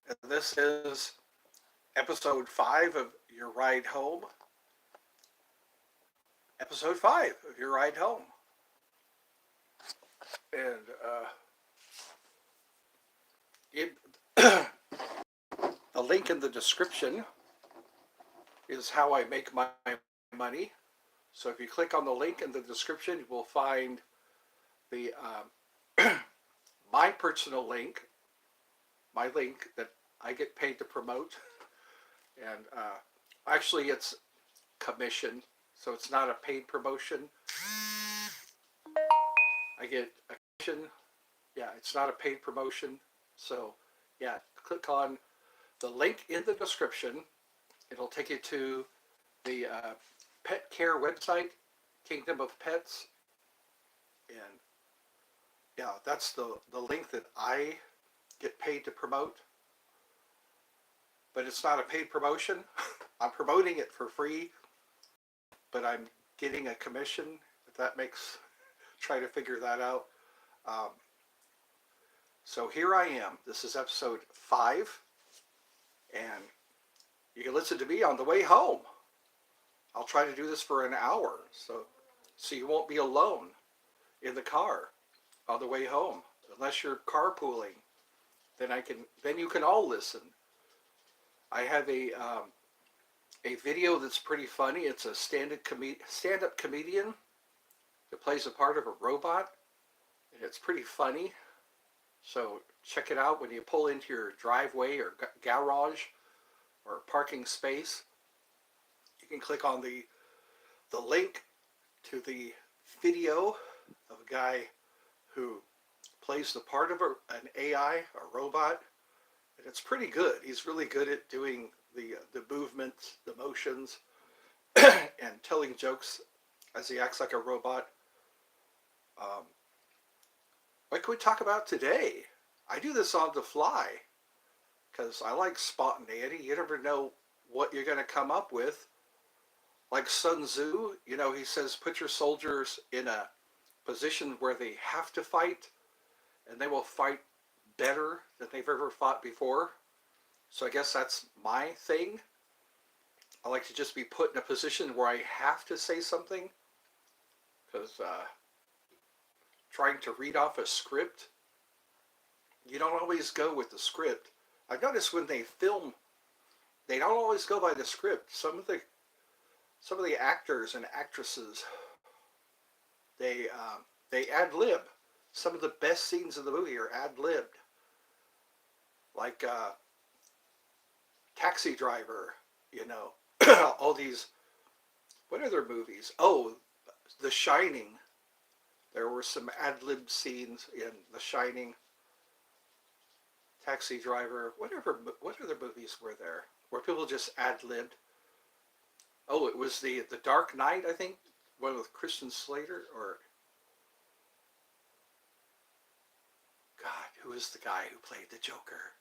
and this is episode 5 of Your Ride Home. Episode 5 of Your Ride Home. And it, the link in the description is how I make my money. So if you click on the link in the description, you will find the my personal link, my link that I get paid to promote. And actually, it's commission, so it's not a paid promotion. I get a commission. Yeah, it's not a paid promotion. So, yeah, click on the link in the description. It'll take you to the pet care website, Kingdom of Pets. And yeah, that's the link that I get paid to promote. But it's not a paid promotion. I'm promoting it for free, but I'm getting a commission, if that makes, try to figure that out. So here I am. This is episode 5, and you can listen to me on the way home. I'll try to do this for an hour, so you won't be alone in the car on the way home, unless you're carpooling. Then you can all listen. I have a video that's pretty funny. It's a stand-up comedian that plays a part of a robot, and it's pretty funny. So check it out when you pull into your driveway or garage or parking space. You can click on the link to the video of a guy who plays the part of an AI, a robot, and it's pretty good. He's really good at doing the movements, the motions, and telling jokes as he acts like a robot. What can we talk about today? I do this on the fly because I like spontaneity. You never know what you're going to come up with. Like Sun Tzu, he says, put your soldiers in a position where they have to fight, and they will fight better than they've ever fought before. So I guess that's my thing. I like to just be put in a position where I have to say something, because trying to read off a script, you don't always go with the script. I've noticed when they film, they don't always go by the script. Some of the actors and actresses, they ad-lib. Some of the best scenes of the movie are ad-libbed. Like Taxi Driver, all these, what are their movies? Oh, The Shining. There were some ad-lib scenes in The Shining, Taxi Driver, what other movies were there where people just ad-libbed? Oh, it was the Dark Knight, I think, one with Christian Slater, or God, who is the guy who played the Joker?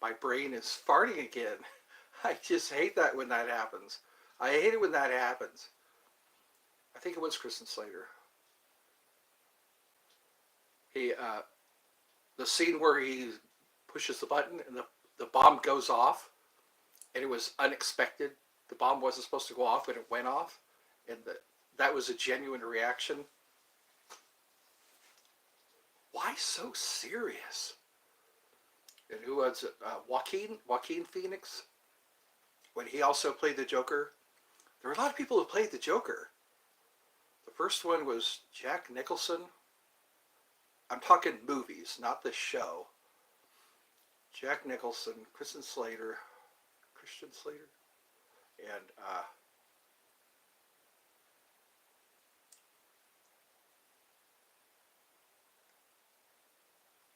My brain is farting again. I just hate that when that happens. I hate it when that happens. I think it was Christian Slater. The scene where he pushes the button and the bomb goes off, and it was unexpected. The bomb wasn't supposed to go off, and it went off, and that was a genuine reaction. Why so serious? And who was it? Joaquin Phoenix, when he also played the Joker. There were a lot of people who played the Joker. The first one was Jack Nicholson. I'm talking movies, not the show. Jack Nicholson, Christian Slater, and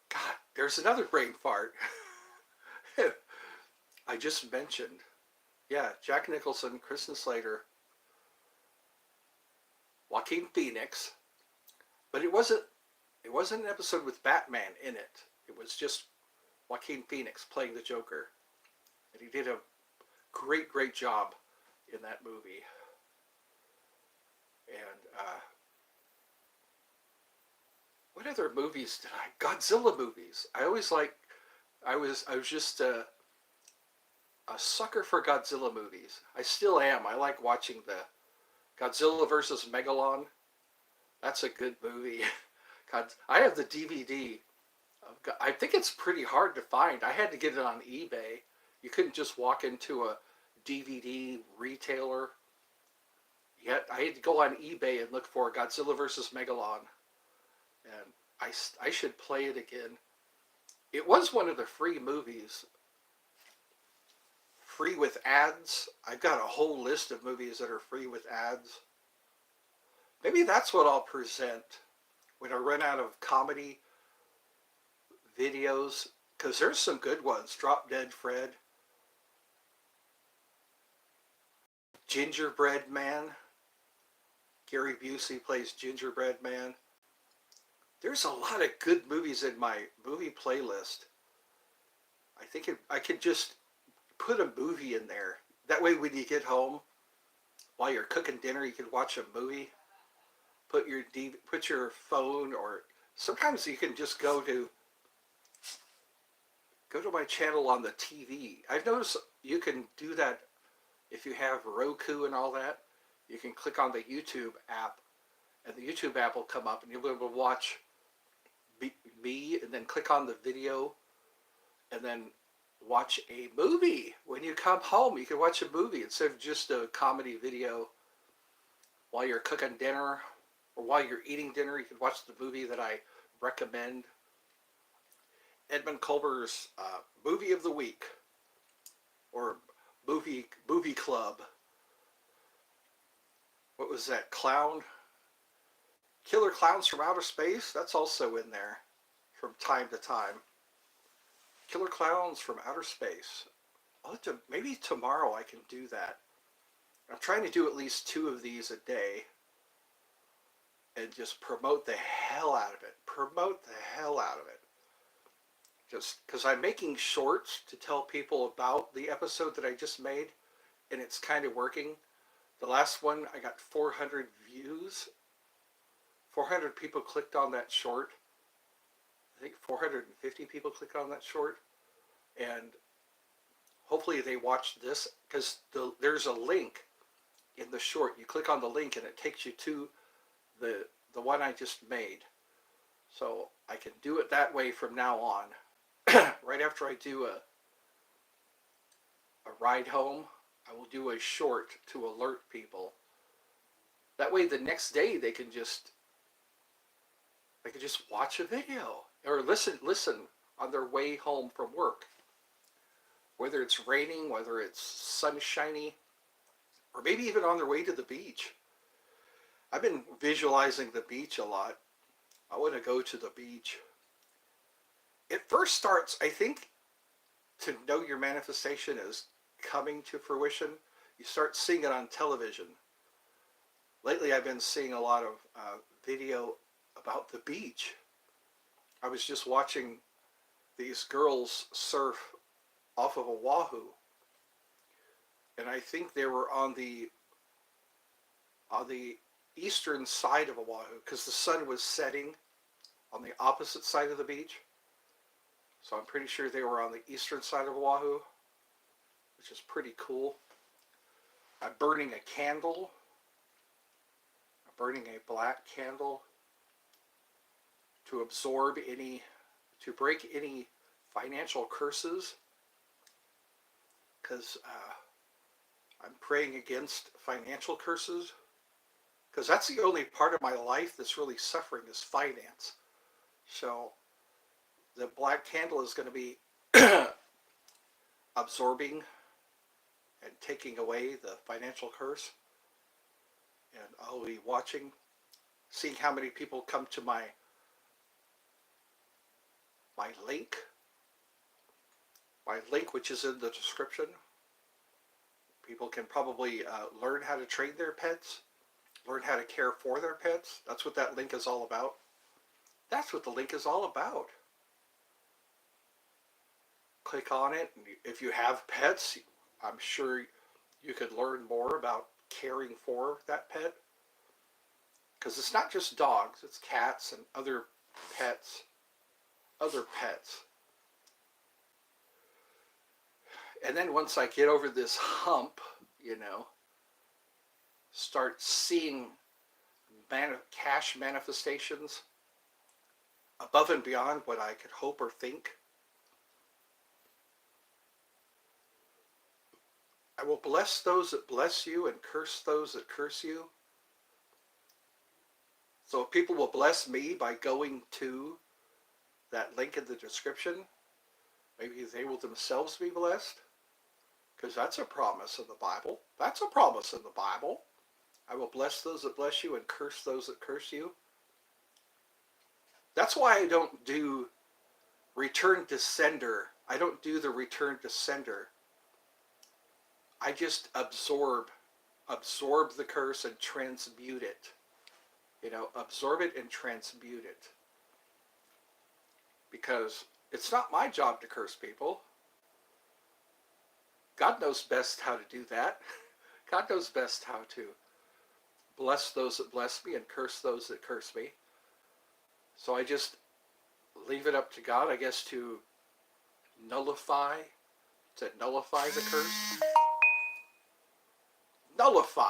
God, there's another brain fart. I just mentioned, yeah, Jack Nicholson, Christian Slater, Joaquin Phoenix, but it wasn't an episode with Batman in it. It was just Joaquin Phoenix playing the Joker, and he did a great job in that movie. And what other movies did Godzilla movies. I always like I was just a sucker for Godzilla movies. I still am. I like watching the Godzilla versus Megalon. That's a good movie. God, I have the DVD. I think it's pretty hard to find. I had to get it on eBay. You couldn't just walk into a DVD retailer. Yet I had to go on eBay and look for Godzilla versus Megalon, and I should play it again. It was one of the free movies, free with ads. I've got a whole list of movies that are free with ads. Maybe that's what I'll present when I run out of comedy videos, because there's some good ones. Drop Dead Fred, Gingerbread Man. Gary Busey plays Gingerbread Man. There's a lot of good movies in my movie playlist. I could just put a movie in there. That way when you get home, while you're cooking dinner, you can watch a movie. Put your phone, or sometimes you can just go to my channel on the TV. I've noticed you can do that if you have Roku and all that. You can click on the YouTube app, and the YouTube app will come up, and you'll be able to watch me, and then click on the video, and then watch a movie. When you come home, you can watch a movie instead of just a comedy video while you're cooking dinner, or while you're eating dinner. You can watch the movie that I recommend. Edmund Culber's Movie of the Week, or movie club. What was that? Killer Clowns from Outer Space? That's also in there from time to time. Killer Clowns from Outer Space. Maybe tomorrow I can do that. I'm trying to do at least 2 of these a day and just promote the hell out of it. Just because I'm making shorts to tell people about the episode that I just made, and it's kind of working. The last one, I got 400 views. 400 people clicked on that short. I think 450 people clicked on that short. And hopefully they watched this, because there's a link in the short. You click on the link and it takes you to the one I just made. So I can do it that way from now on. Right after I do a ride home, I will do a short to alert people. That way the next day they can just watch a video or listen on their way home from work. Whether it's raining, whether it's sunshiny, or maybe even on their way to the beach. I've been visualizing the beach a lot. I want to go to the beach. It first starts, I think, to know your manifestation is coming to fruition. You start seeing it on television. Lately I've been seeing a lot of video about the beach. I was just watching these girls surf off of Oahu, and I think they were on the eastern side of Oahu, because the sun was setting on the opposite side of the beach. So I'm pretty sure they were on the eastern side of Oahu, which is pretty cool. I'm burning a candle. I'm burning a black candle to break any financial curses, because I'm praying against financial curses, because that's the only part of my life that's really suffering is finance. So the black candle is going to be absorbing and taking away the financial curse. And I'll be watching, seeing how many people come to my link, which is in the description. People can probably learn how to train their pets, learn how to care for their pets. That's what that link is all about. That's what the link is all about. Click on it. If you have pets, I'm sure you could learn more about caring for that pet. Because it's not just dogs, it's cats and other pets. And then once I get over this hump, start seeing cash manifestations above and beyond what I could hope or think, I will bless those that bless you and curse those that curse you. So if people will bless me by going to that link in the description, maybe they will themselves be blessed, because that's a promise in the Bible. That's a promise in the Bible. I will bless those that bless you and curse those that curse you. That's why I don't do return to sender. I don't do the return to sender. I just absorb the curse and transmute it. Absorb it and transmute it. Because it's not my job to curse people. God knows best how to do that. God knows best how to bless those that bless me and curse those that curse me. So I just leave it up to God, I guess, to nullify the curse. Nullify.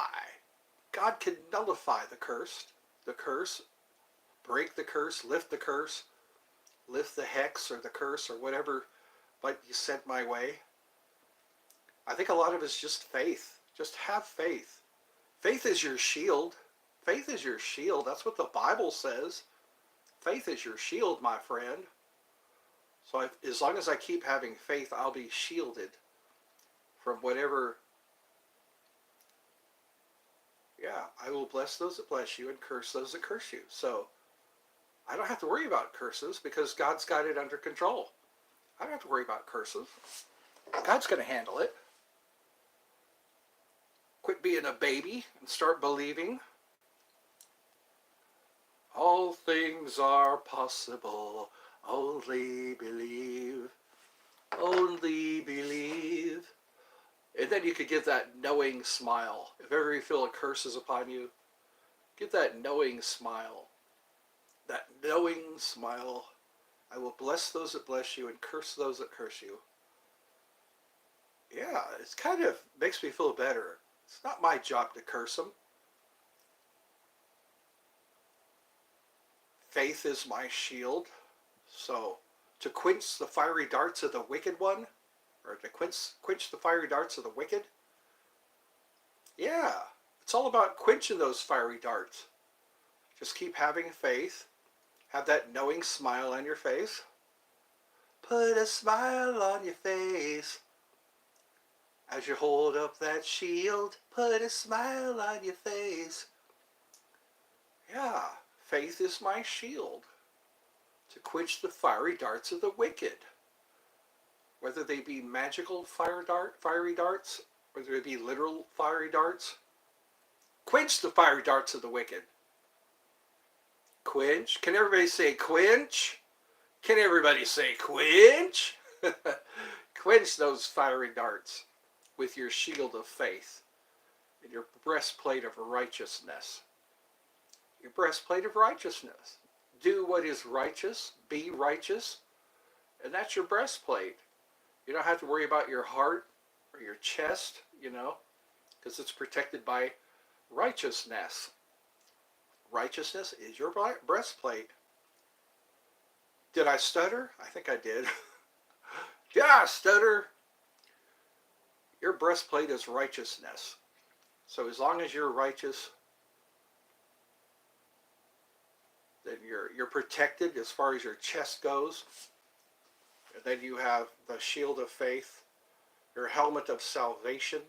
God can nullify the curse, break the curse, lift the hex or the curse or whatever might be sent my way. I think a lot of it's just faith. Just have faith. Faith is your shield. Faith is your shield. That's what the Bible says. Faith is your shield, my friend. So as long as I keep having faith, I'll be shielded from whatever. Yeah, I will bless those that bless you and curse those that curse you. So I don't have to worry about curses because God's got it under control. I don't have to worry about curses. God's going to handle it. Quit being a baby and start believing. All things are possible. Only believe. Only believe. And then you could give that knowing smile. If ever you feel a curse is upon you, give that knowing smile. That knowing smile. I will bless those that bless you and curse those that curse you. Yeah, it kind of makes me feel better. It's not my job to curse them. Faith is my shield. So to quench the fiery darts of the wicked one, or to quench the fiery darts of the wicked, yeah, it's all about quenching those fiery darts. Just keep having faith. Have that knowing smile on your face. Put a smile on your face. As you hold up that shield, put a smile on your face. Yeah, faith is my shield to quench the fiery darts of the wicked. Whether they be magical fiery darts, whether they be literal fiery darts. Quench the fiery darts of the wicked. Quench. Can everybody say quench? Can everybody say quench? Quench those fiery darts with your shield of faith and your breastplate of righteousness. Your breastplate of righteousness. Do what is righteous. Be righteous. And that's your breastplate. You don't have to worry about your heart or your chest, because it's protected by righteousness. Righteousness is your breastplate. Did I stutter? I think I did. Did I stutter? Your breastplate is righteousness. So as long as you're righteous, then you're protected as far as your chest goes. And then you have the shield of faith, your helmet of salvation.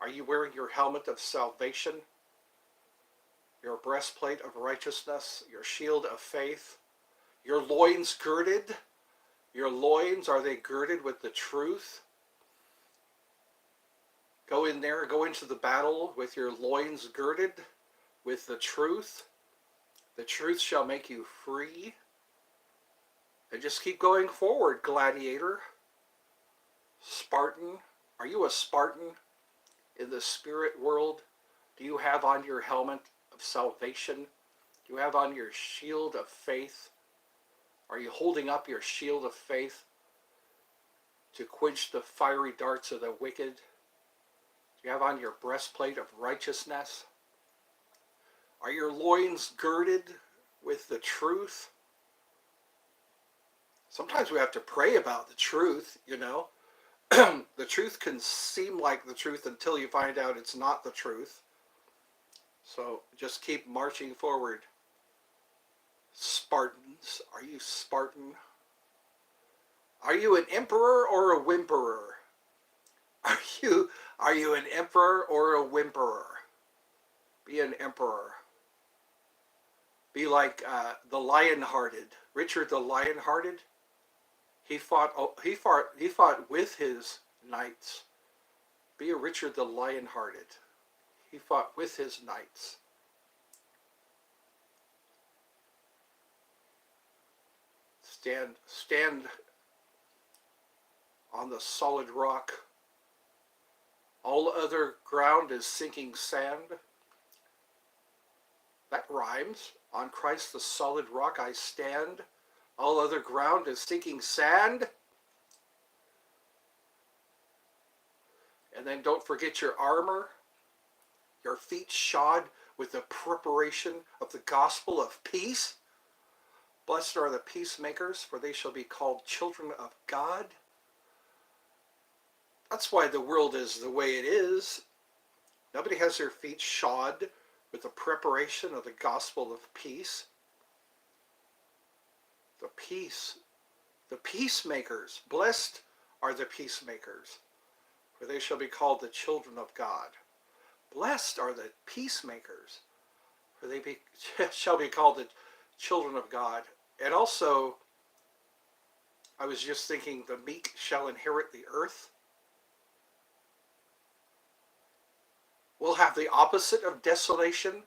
Are you wearing your helmet of salvation? Your breastplate of righteousness, your shield of faith, your loins girded. Your loins, are they girded with the truth? Go in there, go into the battle with your loins girded with the truth. The truth shall make you free. And just keep going forward, gladiator. Spartan. Are you a Spartan in the spirit world? Do you have on your helmet of salvation? Do you have on your shield of faith? Are you holding up your shield of faith? to quench the fiery darts of the wicked? Do you have on your breastplate of righteousness? Are your loins girded with the truth? Sometimes we have to pray about the truth, you know. The truth can seem like the truth until you find out it's not the truth. So just keep marching forward. Spartans, are you Spartan? Are you an emperor or a whimperer? Are you an emperor or a whimperer? Be an emperor. Be like the lion-hearted, Richard the lion-hearted. He fought with his knights. Be a Richard the lion-hearted. He fought with his knights. Stand on the solid rock. All other ground is sinking sand. That rhymes. On Christ the solid rock I stand. All other ground is sinking sand. And then don't forget your armor. Your feet shod with the preparation of the gospel of peace. Blessed are the peacemakers, for they shall be called children of God. That's why the world is the way it is. Nobody has their feet shod with the preparation of the gospel of peace. The peacemakers. Blessed are the peacemakers, for they shall be called the children of God. Blessed are the peacemakers, for they shall be called the children of God. And also, I was just thinking, the meek shall inherit the earth. We'll have the opposite of desolation.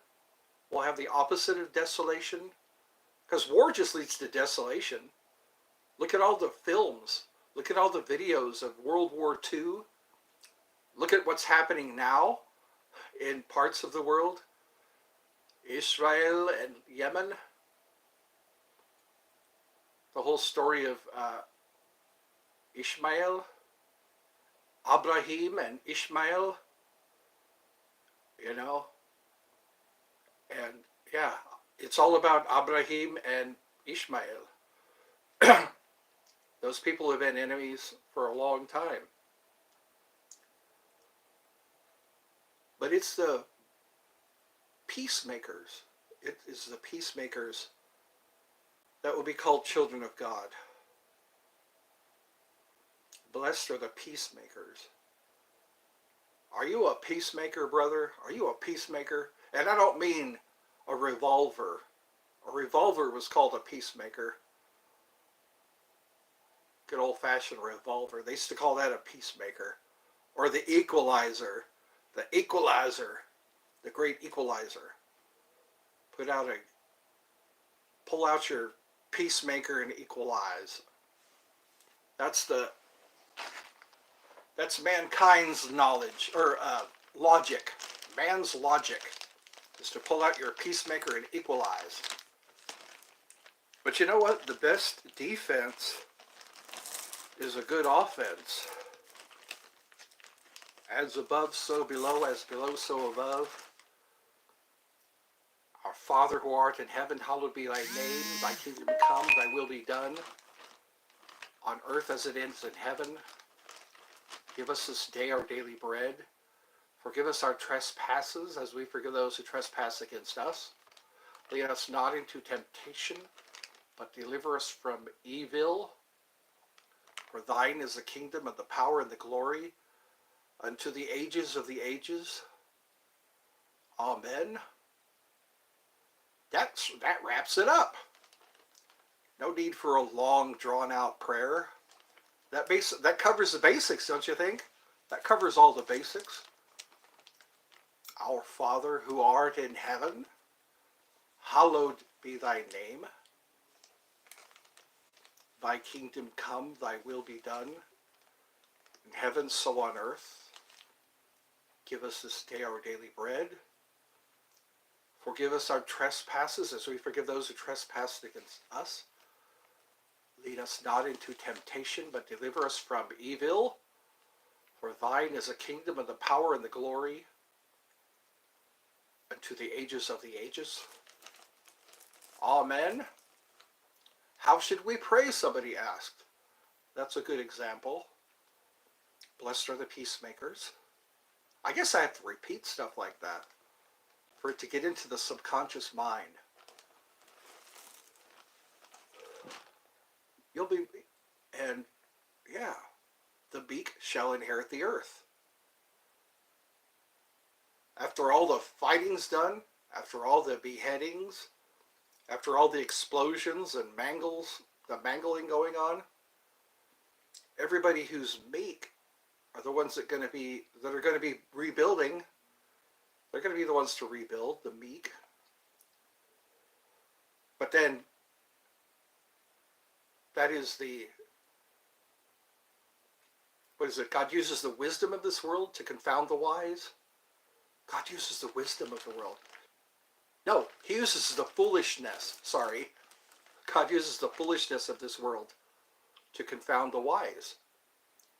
We'll have the opposite of desolation. Because war just leads to desolation. Look at all the films. Look at all the videos of World War II. Look at what's happening now in parts of the world. Israel and Yemen. The whole story of Ishmael, Abraham and Ishmael, you know. And yeah, it's all about Abraham and Ishmael. Those people have been enemies for a long time. But it's the peacemakers. It is the peacemakers that will be called children of God. Blessed are the peacemakers. Are you a peacemaker, brother? Are you a peacemaker? And I don't mean a revolver. A revolver was called a peacemaker. Good old-fashioned revolver. They used to call that a peacemaker. Or the equalizer. The equalizer. The great equalizer. Pull out your peacemaker and equalize. That's mankind's knowledge, or logic. Man's logic is to pull out your peacemaker and equalize. But you know what? The best defense is a good offense. As above, so below, as below, so above. Our Father who art in heaven, hallowed be thy name. Thy kingdom come, thy will be done, on earth as it is in heaven. Give us this day our daily bread. Forgive us our trespasses, as we forgive those who trespass against us. Lead us not into temptation, but deliver us from evil. For thine is the kingdom and the power and the glory, unto the ages of the ages. Amen. That wraps it up. No need for a long, drawn-out prayer. That covers the basics, don't you think? That covers all the basics. Our Father who art in heaven, hallowed be thy name. Thy kingdom come, thy will be done, in heaven so on earth. Give us this day our daily bread. Forgive us our trespasses as we forgive those who trespass against us. Lead us not into temptation, but deliver us from evil. For thine is the kingdom and the power and the glory unto the ages of the ages. Amen. How should we pray? Somebody asked. That's a good example. Blessed are the peacemakers. I guess I have to repeat stuff like that for it to get into the subconscious mind. You'll be, and yeah, the meek shall inherit the earth. After all the fighting's done, after all the beheadings, after all the explosions and the mangling going on, everybody who's meek are the ones that are going to be rebuilding. They're going to be the ones to rebuild, the meek. But then, that is what is it? God uses the wisdom of this world to confound the wise. God uses the wisdom of the world. No, he uses the foolishness. Sorry. God uses the foolishness of this world to confound the wise.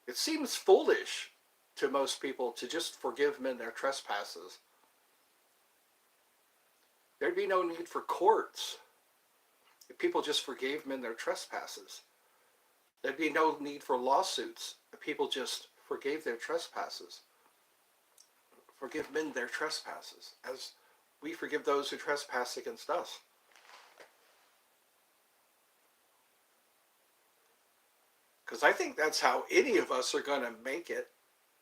It seems foolish to most people to just forgive men their trespasses. There'd be no need for courts if people just forgave men their trespasses. There'd be no need for lawsuits if people just forgave their trespasses. Forgive men their trespasses, as we forgive those who trespass against us. Because I think that's how any of us are going to make it,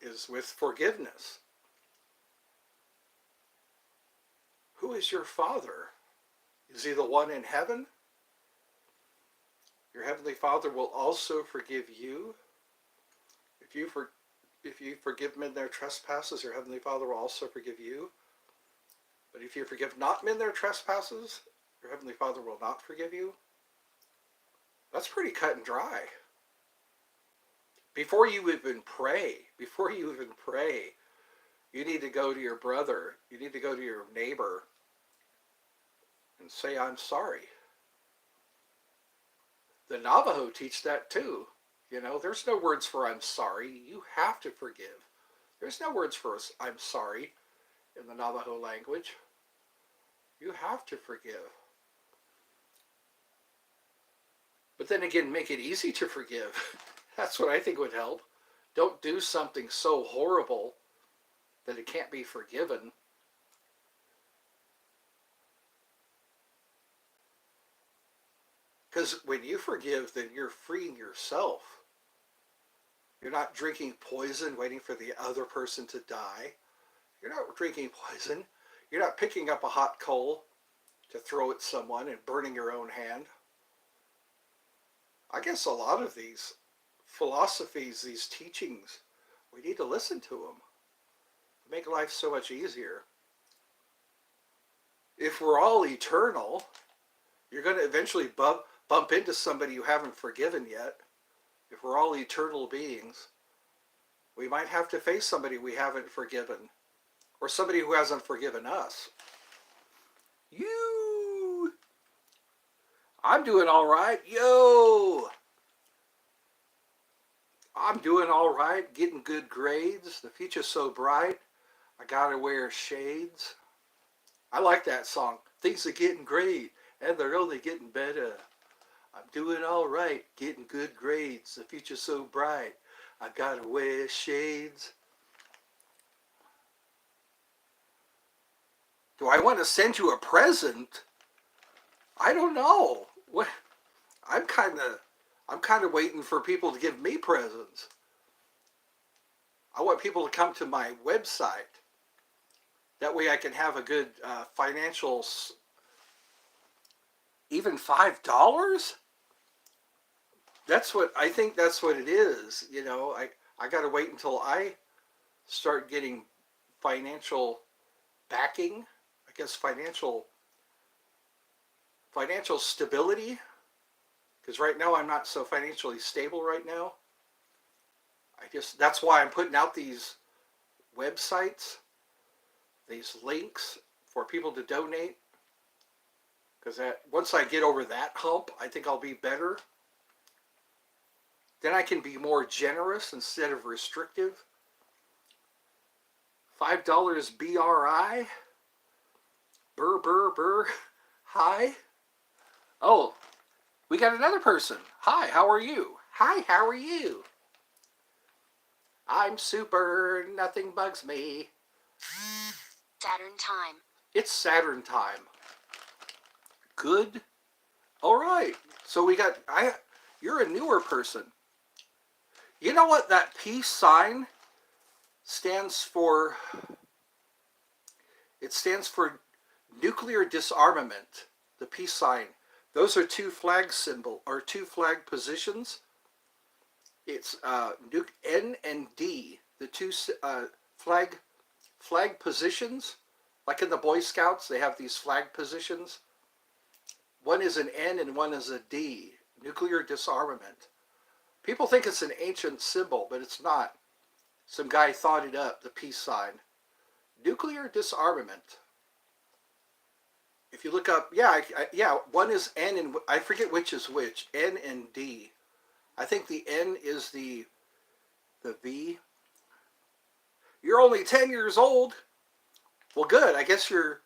is with forgiveness. Who is your Father? Is he the one in heaven? Your heavenly Father will also forgive you. If you forgive men their trespasses, your heavenly Father will also forgive you. But if you forgive not men their trespasses, your heavenly Father will not forgive you. That's pretty cut and dry. Before you even pray, you need to go to your brother, you need to go to your neighbor and say, I'm sorry. The Navajo teach that too. You know, there's no words for I'm sorry. You have to forgive. There's no words for I'm sorry in the Navajo language. You have to forgive. But then again, make it easy to forgive. That's what I think would help. Don't do something so horrible that it can't be forgiven. Because when you forgive, then you're freeing yourself. You're not drinking poison waiting for the other person to die. You're not drinking poison. You're not picking up a hot coal to throw at someone and burning your own hand. I guess a lot of these philosophies, these teachings, we need to listen to them. Make life so much easier. If we're all eternal, you're going to eventually bump into somebody you haven't forgiven yet. If we're all eternal beings, we might have to face somebody we haven't forgiven, or somebody who hasn't forgiven us. I'm doing all right. I'm doing all right, getting good grades. The future's so bright, I gotta wear shades. I like that song. Things are getting great, and they're only getting better. I'm doing all right, getting good grades. The future's so bright, I gotta wear shades. Do I want to send you a present? I don't know. What? I'm kind of waiting for people to give me presents. I want people to come to my website. That way I can have a good financial, even $5? I think that's what it is. You know, I got to wait until I start getting financial backing. I guess financial stability. Because right now I'm not so financially stable right now. That's why I'm putting out these websites, these links for people to donate. Because once I get over that hump, I think I'll be better. Then I can be more generous instead of restrictive. $5 BRI. Burr, burr, burr. Hi. Oh, we got another person. Hi, how are you? Hi, how are you? I'm super. Nothing bugs me. Saturn time. It's Saturn time. Good. All right. So we got, you're a newer person. You know what that peace sign stands for? It stands for nuclear disarmament, the peace sign. Those are two flag symbol, or two flag positions. It's N and D, the two flag positions. Like in the Boy Scouts, they have these flag positions. One is an N and one is a D, nuclear disarmament. People think it's an ancient symbol, but it's not. Some guy thought it up, the peace sign. Nuclear disarmament. If you look up, yeah, one is N and I forget which is which, N and D. I think the N is the V. You're only 10 years old. Well, good. I guess you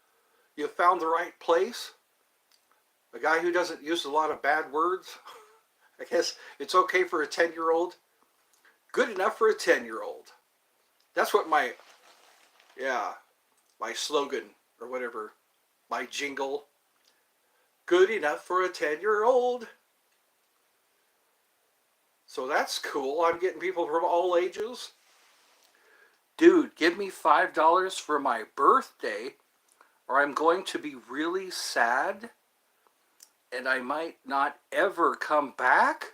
found the right place. A guy who doesn't use a lot of bad words. I guess it's okay for a 10-year-old. Good enough for a 10-year-old. That's what my slogan or whatever, my jingle. Good enough for a 10-year-old. So that's cool. I'm getting people from all ages. Dude, give me $5 for my birthday, or I'm going to be really sad, and I might not ever come back?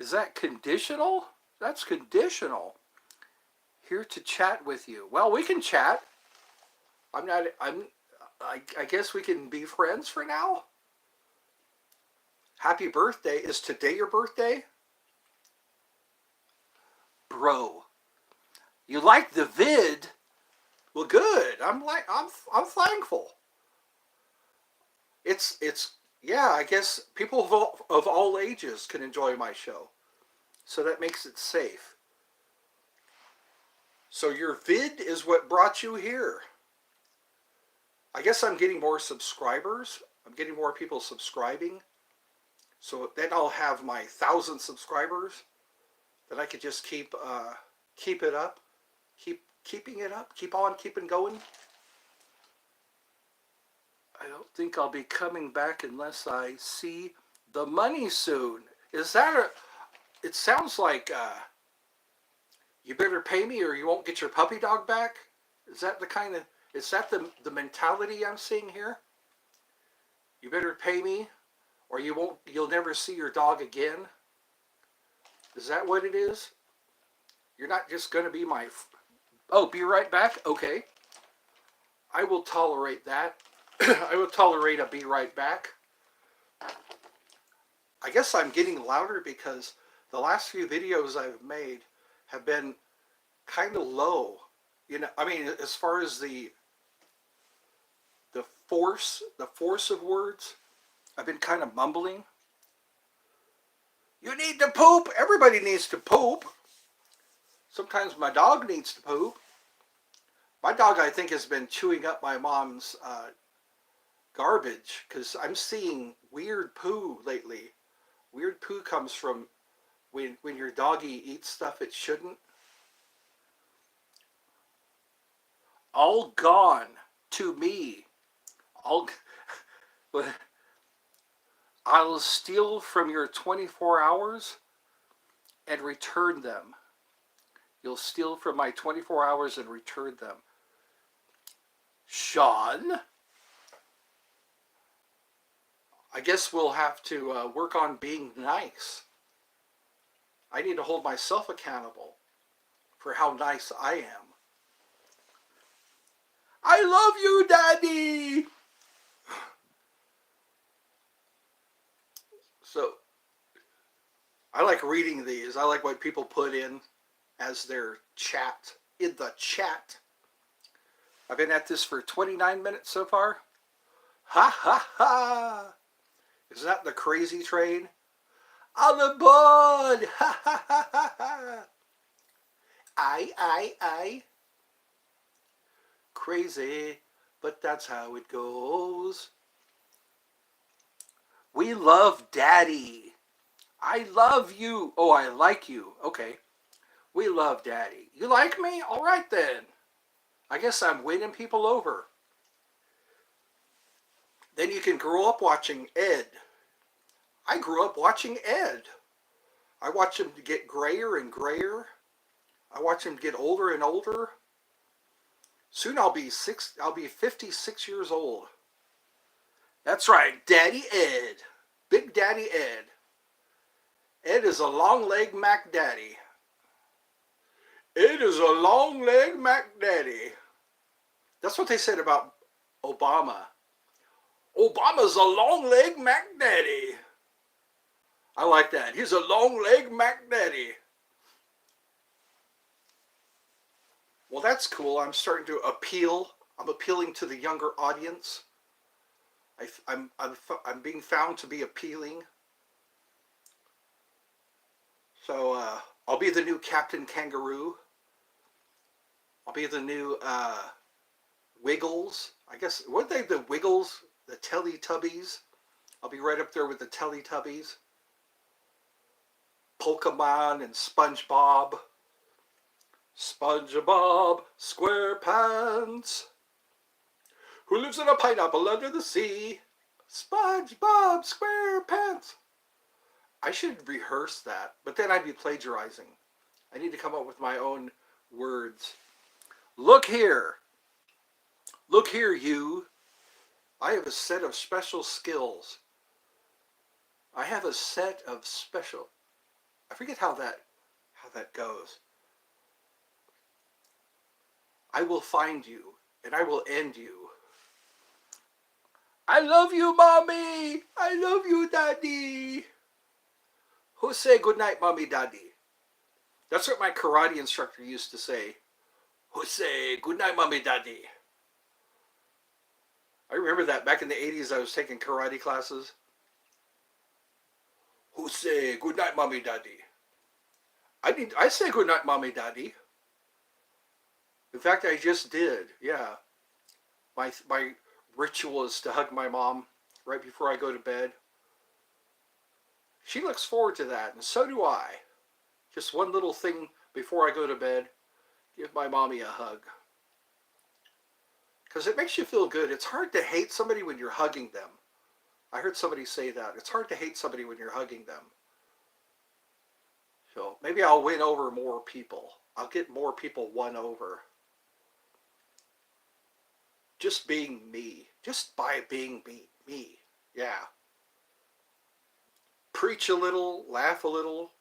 Is that conditional? That's conditional. Here to chat with you. Well, we can chat. I guess we can be friends for now. Happy birthday. Is today your birthday? Bro. You like the vid? Well, good. I'm thankful. It's yeah, I guess people of all ages can enjoy my show. So that makes it safe. So your vid is what brought you here. I guess I'm getting more subscribers. I'm getting more people subscribing. So then I'll have my 1,000 subscribers. Then I could just keep it up. Keeping it up. Keep on keeping going. I don't think I'll be coming back unless I see the money soon. Is that it sounds like you better pay me or you won't get your puppy dog back? Is that the mentality I'm seeing here? You better pay me or you'll never see your dog again? Is that what it is? You're not just going to be my... Oh, be right back? Okay. I will tolerate that. I will tolerate a be right back. I guess I'm getting louder because the last few videos I've made have been kind of low. You know, I mean, as far as the force of words, I've been kind of mumbling. You need to poop. Everybody needs to poop. Sometimes my dog needs to poop. My dog, I think, has been chewing up my mom's garbage because I'm seeing weird poo lately. Weird poo comes from when your doggy eats stuff it shouldn't. All gone to me. I'll steal from your 24 hours and return them. You'll steal from my 24 hours and return them. Sean? I guess we'll have to work on being nice. I need to hold myself accountable for how nice I am. I love you, Daddy! So, I like reading these. I like what people put in as their chat, in the chat. I've been at this for 29 minutes so far. Ha ha ha! Is that the crazy train? All aboard! Ha ha ha ha ha! Aye. Crazy, but that's how it goes. We love Daddy. I love you. Oh, I like you. Okay. We love Daddy. You like me? All right then. I guess I'm winning people over. Then you can grow up watching Ed. I grew up watching Ed. I watched him get grayer and grayer. I watched him get older and older. Soon I'll be 56 years old. That's right, Daddy Ed. Big Daddy Ed. Ed is a long leg Mac Daddy. Ed is a long leg Mac Daddy. That's what they said about Obama. Obama's a long leg Mac Daddy. I like that. He's a long leg Mac Daddy. Well, that's cool. I'm starting to appeal. I'm appealing to the younger audience. I'm being found to be appealing. So I'll be the new Captain Kangaroo. I'll be the new Wiggles. I guess, weren't they the Wiggles? The Teletubbies? I'll be right up there with the Teletubbies. Pokemon and SpongeBob. SpongeBob SquarePants. Who lives in a pineapple under the sea? SpongeBob SquarePants. I should rehearse that, but then I'd be plagiarizing. I need to come up with my own words. Look here. Look here, you. I have a set of special skills. I have a set of special... I forget how that goes. I will find you, and I will end you. I love you, Mommy. I love you, Daddy. Who say goodnight, Mommy, Daddy? That's what my karate instructor used to say. Who say goodnight, Mommy, Daddy? I remember that back in the 80s. I was taking karate classes. Who say goodnight, Mommy, Daddy? I say goodnight, Mommy, Daddy. In fact, I just did. Yeah. My ritual is to hug my mom right before I go to bed. She looks forward to that, and so do I. Just one little thing before I go to bed, give my mommy a hug. Because it makes you feel good. It's hard to hate somebody when you're hugging them. I heard somebody say that. It's hard to hate somebody when you're hugging them. So maybe I'll win over more people. I'll get more people won over. Just being me. Just by being me. Yeah. Preach a little, laugh a little.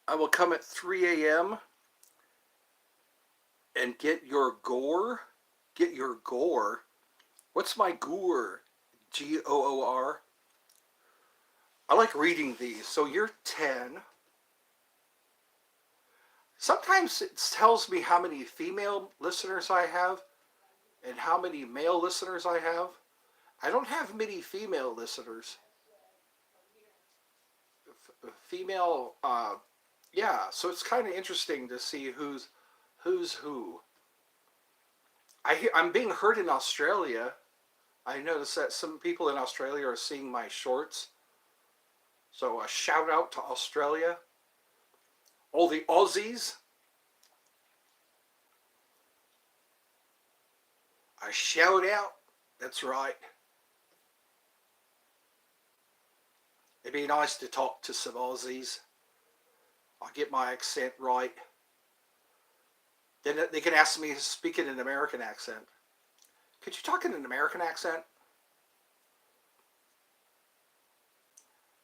I will come at 3 a.m. and get your gore. Get your gore. What's my gore? Goor. I like reading these. So you're 10. Sometimes it tells me how many female listeners I have and how many male listeners I have. I don't have many female listeners. Female, yeah. So it's kind of interesting to see who's who. I'm being heard in Australia. I noticed that some people in Australia are seeing my shorts. So a shout out to Australia. All the Aussies. A shout out. That's right. It'd be nice to talk to some Aussies. I'll get my accent right. Then they can ask me to speak in an American accent. Could you talk in an American accent?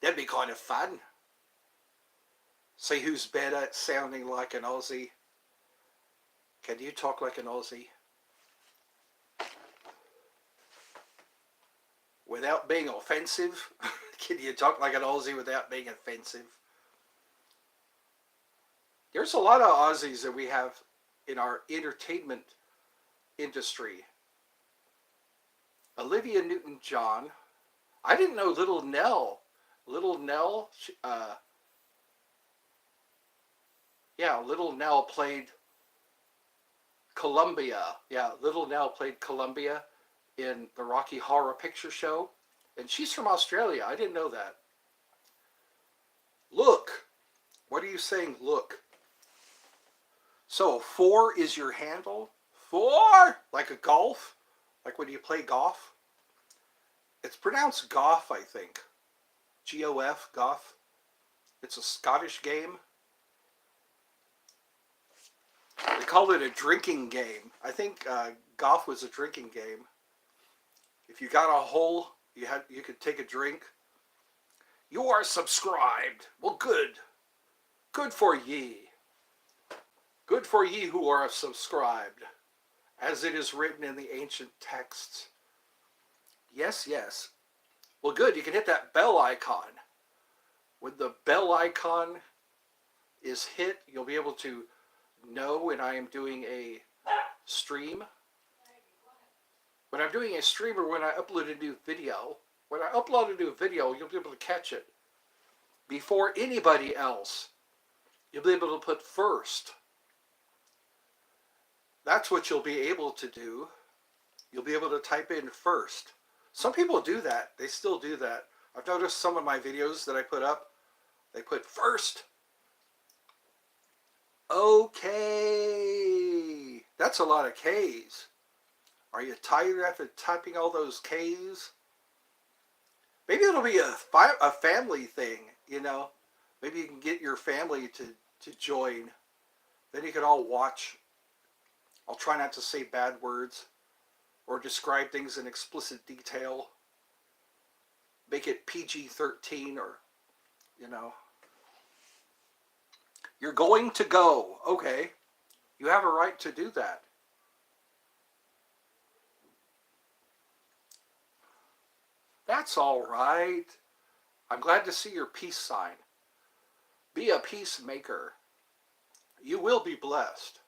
That'd be kind of fun. See who's better at sounding like an Aussie. Can you talk like an Aussie? Without being offensive? Can you talk like an Aussie without being offensive? There's a lot of Aussies that we have in our entertainment industry. Olivia Newton-John. I didn't know Little Nell Little Nell, Little Nell played Columbia. Yeah, Little Nell played Columbia in the Rocky Horror Picture Show. And she's from Australia. I didn't know that. Look. What are you saying, look? So 4 is your handle? 4? Like a golf? Like when you play golf? It's pronounced golf, I think. G-O-F, golf. It's a Scottish game. They called it a drinking game. I think golf was a drinking game. If you got a hole, you could take a drink. You are subscribed. Well, good. Good for ye. Good for ye who are subscribed, as it is written in the ancient texts. Yes, yes. Well, good. You can hit that bell icon. When the bell icon is hit, you'll be able to know when I am doing a stream. When I'm doing a stream or when I upload a new video, when I upload a new video, you'll be able to catch it before anybody else. You'll be able to put first. That's what you'll be able to do. You'll be able to type in first. Some people do that. They still do that. I've noticed some of my videos that I put up, they put first. Okay. That's a lot of K's. Are you tired after typing all those K's? Maybe it'll be a family thing, you know. Maybe you can get your family to join. Then you can all watch. I'll try not to say bad words or describe things in explicit detail. Make it PG-13 or, you know. You're going to go. Okay. You have a right to do that. That's all right. I'm glad to see your peace sign. Be a peacemaker. You will be blessed.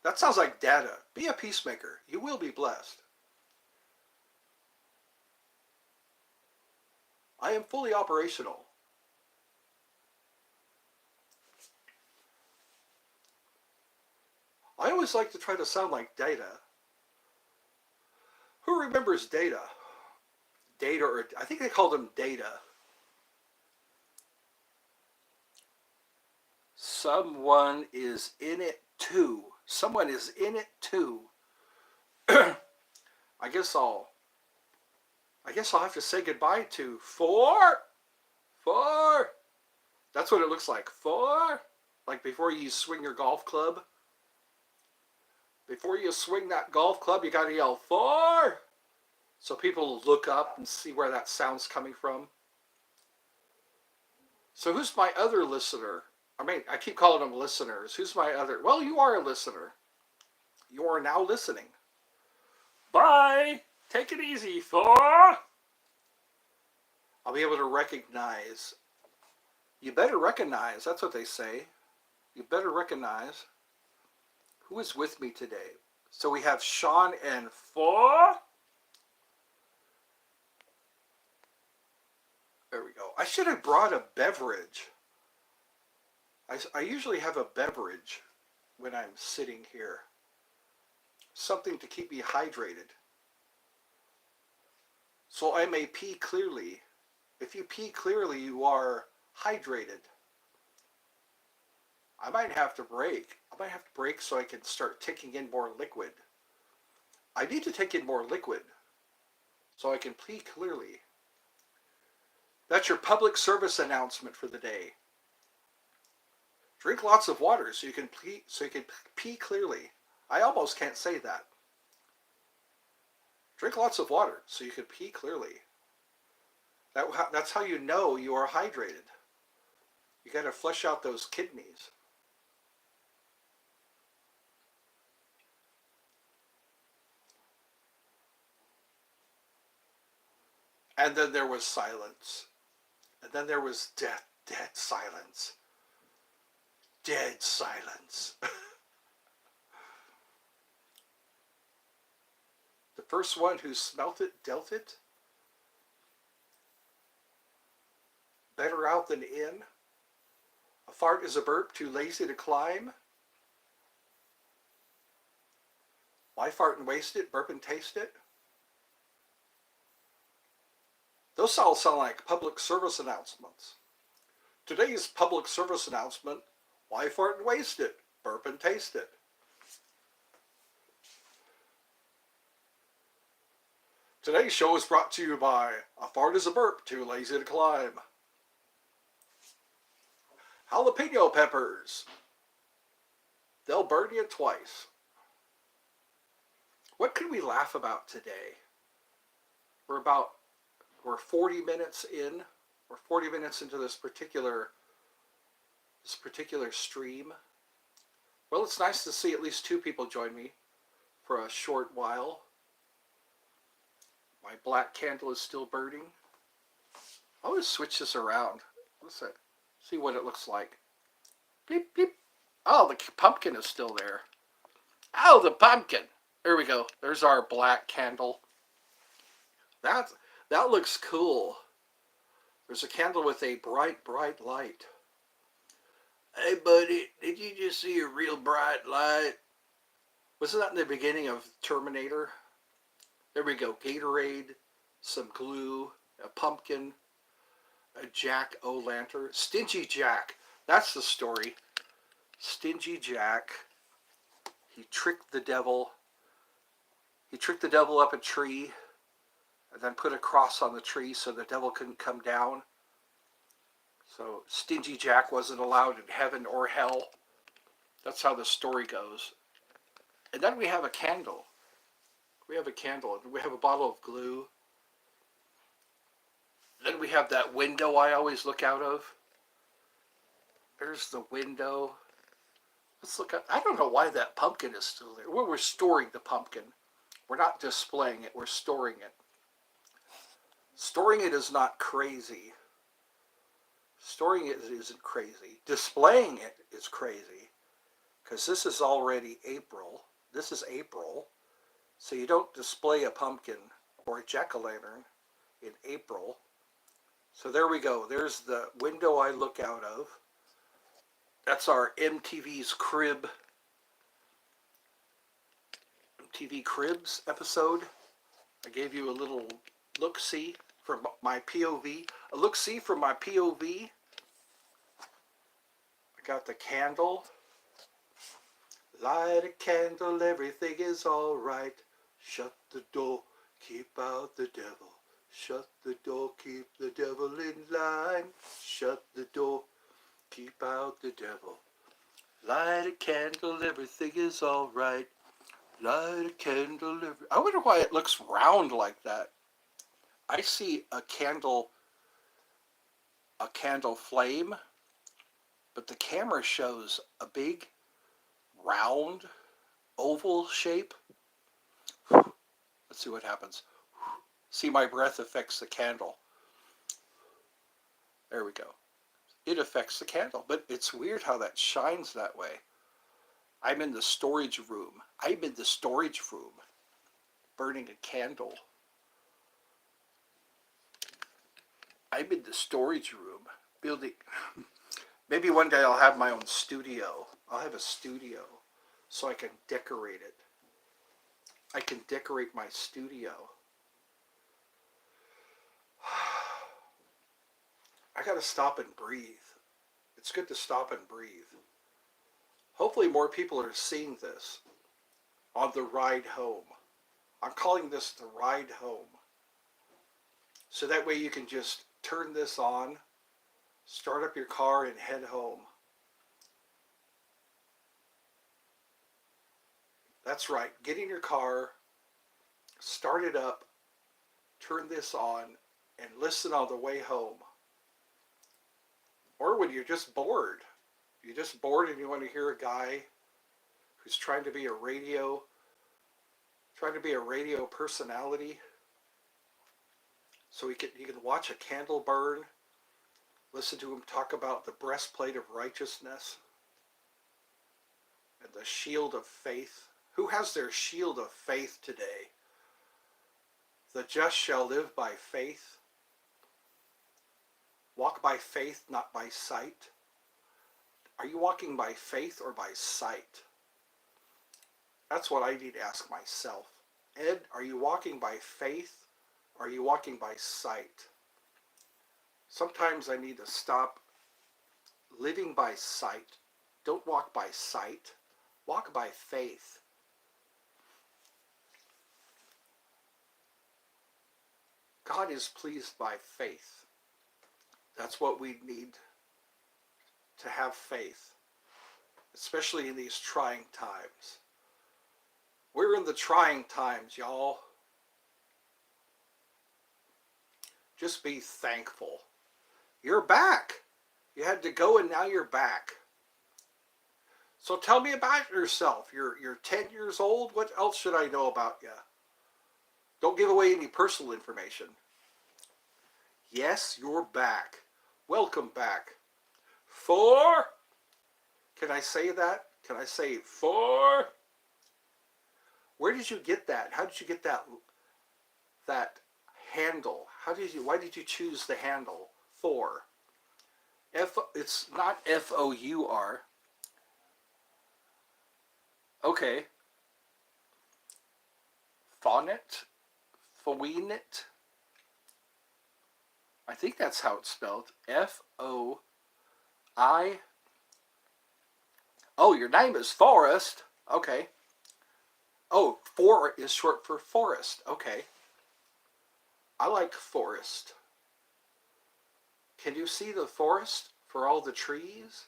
That sounds like data. Be a peacemaker. You will be blessed. I am fully operational. I always like to try to sound like Data. Who remembers Data? Data, or I think they called him Data. Someone is in it too. Someone is in it too. I guess I'll have to say goodbye to 4. 4. That's what it looks like. 4. Like before you swing your golf club. Before you swing that golf club, you got to yell 4. So people look up and see where that sound's coming from. So who's my other listener? I mean, I keep calling them listeners. Who's my other? Well, you are a listener. You are now listening. Bye. Take it easy, 4. I'll be able to recognize. You better recognize. That's what they say. You better recognize who is with me today. So we have Sean and 4. There we go. I should have brought a beverage. I usually have a beverage when I'm sitting here. Something to keep me hydrated. So I may pee clearly. If you pee clearly, you are hydrated. I might have to break. I might have to break so I can start taking in more liquid. I need to take in more liquid so I can pee clearly. That's your public service announcement for the day. Drink lots of water so you can pee clearly. I almost can't say that. Drink lots of water so you can pee clearly. That's how you know you are hydrated. You got to flush out those kidneys. And then there was silence. And then there was dead silence. Dead silence. The first one who smelt it, dealt it. better out than in. A fart is a burp too lazy to climb. Why fart and waste it, burp and taste it? Those all sound like public service announcements. Today's public service announcement, why fart and waste it, burp and taste it. Today's show is brought to you by A Fart is a Burp Too Lazy to Climb. Jalapeno peppers. They'll burn you twice. What can we laugh about today? We're 40 minutes in. We're 40 minutes into this particular stream. Well, it's nice to see at least 2 people join me for a short while. My black candle is still burning. I'll always switch this around. Let's see what it looks like. Beep, beep. Oh, the pumpkin is still there. Oh, the pumpkin. There we go. There's our black candle. That looks cool. There's a candle with a bright, bright light. Hey, buddy, did you just see a real bright light? Wasn't that in the beginning of Terminator? There we go. Gatorade, some glue, a pumpkin, a jack-o'-lantern. Stingy Jack. That's the story. Stingy Jack. He tricked the devil. He tricked the devil up a tree and then put a cross on the tree so the devil couldn't come down. So Stingy Jack wasn't allowed in heaven or hell. That's how the story goes. And then we have a candle. We have a candle. We have a bottle of glue. Then we have that window I always look out of. There's the window. Let's look at, I don't know why that pumpkin is still there. Well, we're storing the pumpkin. We're not displaying it. We're storing it. Storing it is not crazy. Storing it isn't crazy. Displaying it is crazy. Because this is already April. This is April. So you don't display a pumpkin or a jack-o'-lantern in April. So there we go. There's the window I look out of. That's our MTV's Crib. MTV Cribs episode. I gave you a little look-see from my POV. A look-see from my POV. I got the candle. Light a candle, everything is alright. Shut the door, keep out the devil. Shut the door, keep the devil in line. Shut the door, keep out the devil. Light a candle, everything is alright. Light a candle, I wonder why it looks round like that. I see a candle flame, but the camera shows a big, round, oval shape. Let's see what happens. See, my breath affects the candle. There we go. It affects the candle, but it's weird how that shines that way. I'm in the storage room. I'm in the storage room, burning a candle. I'm in the storage room, building. Maybe one day I'll have my own studio. I'll have a studio so I can decorate it. I can decorate my studio. I gotta stop and breathe. It's good to stop and breathe. Hopefully more people are seeing this on the ride home. I'm calling this the ride home. So that way you can just turn this on, start up your car and head home. That's right. Get in your car, start it up, turn this on, and listen on the way home. Or when you're just bored. You're just bored and you want to hear a guy who's trying to be a radio personality. So you can watch a candle burn, listen to him talk about the breastplate of righteousness and the shield of faith. Who has their shield of faith today? The just shall live by faith. Walk by faith, not by sight. Are you walking by faith or by sight? That's what I need to ask myself. Ed, are you walking by faith or are you walking by sight? Sometimes I need to stop living by sight. Don't walk by sight. Walk by faith. God is pleased by faith. That's what we need to have faith, especially in these trying times. We're in the trying times, y'all. Just be thankful. You're back. You had to go and now you're back. So tell me about yourself. You're 10 years old. What else should I know about you? Don't give away any personal information. Yes, you're back. Welcome back. Four. Can I say that? Can I say four? Where did you get that? How did you get that handle? Why did you choose the handle for? It's not F-O-U-R. Okay. Phonet? Phoenit? I think that's how it's spelled. F-O-I. Oh, your name is Forrest. Okay. Oh, for is short for forest. Okay. I like forest. Can you see the forest for all the trees?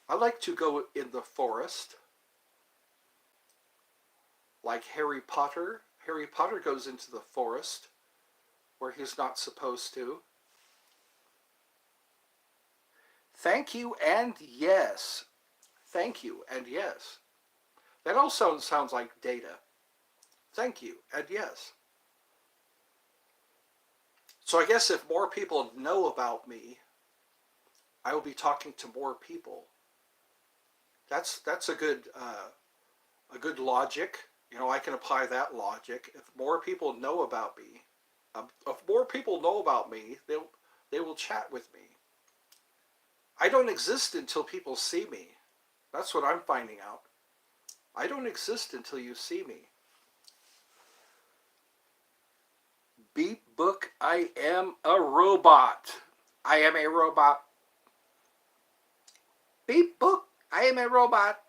I like to go in the forest. Like Harry Potter. Harry Potter goes into the forest where he's not supposed to. Thank you and yes. Thank you and yes. That also sounds like data. Thank you and yes. So I guess if more people know about me, I will be talking to more people. That's a good logic. You know, I can apply that logic. If more people know about me, they will chat with me. I don't exist until people see me. That's what I'm finding out. I don't exist until you see me. Beep book, I am a robot. I am a robot. Beep book, I am a robot.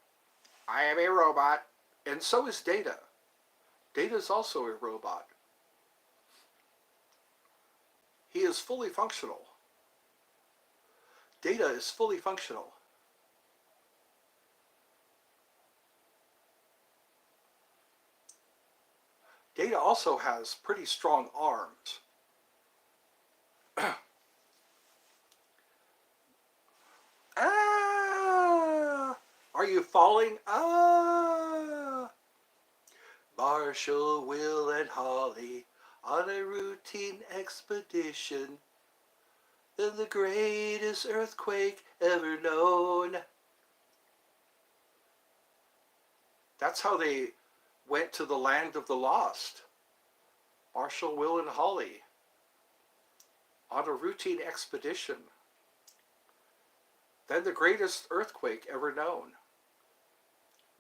I am a robot. And so is Data. Data is also a robot. He is fully functional. Data is fully functional. Data also has pretty strong arms. Ah! Are you falling? Ah! Marshall, Will, and Holly on a routine expedition. Then the greatest earthquake ever known. That's how they went to the land of the lost. Marshall, Will, and Holly on a routine expedition. Then the greatest earthquake ever known.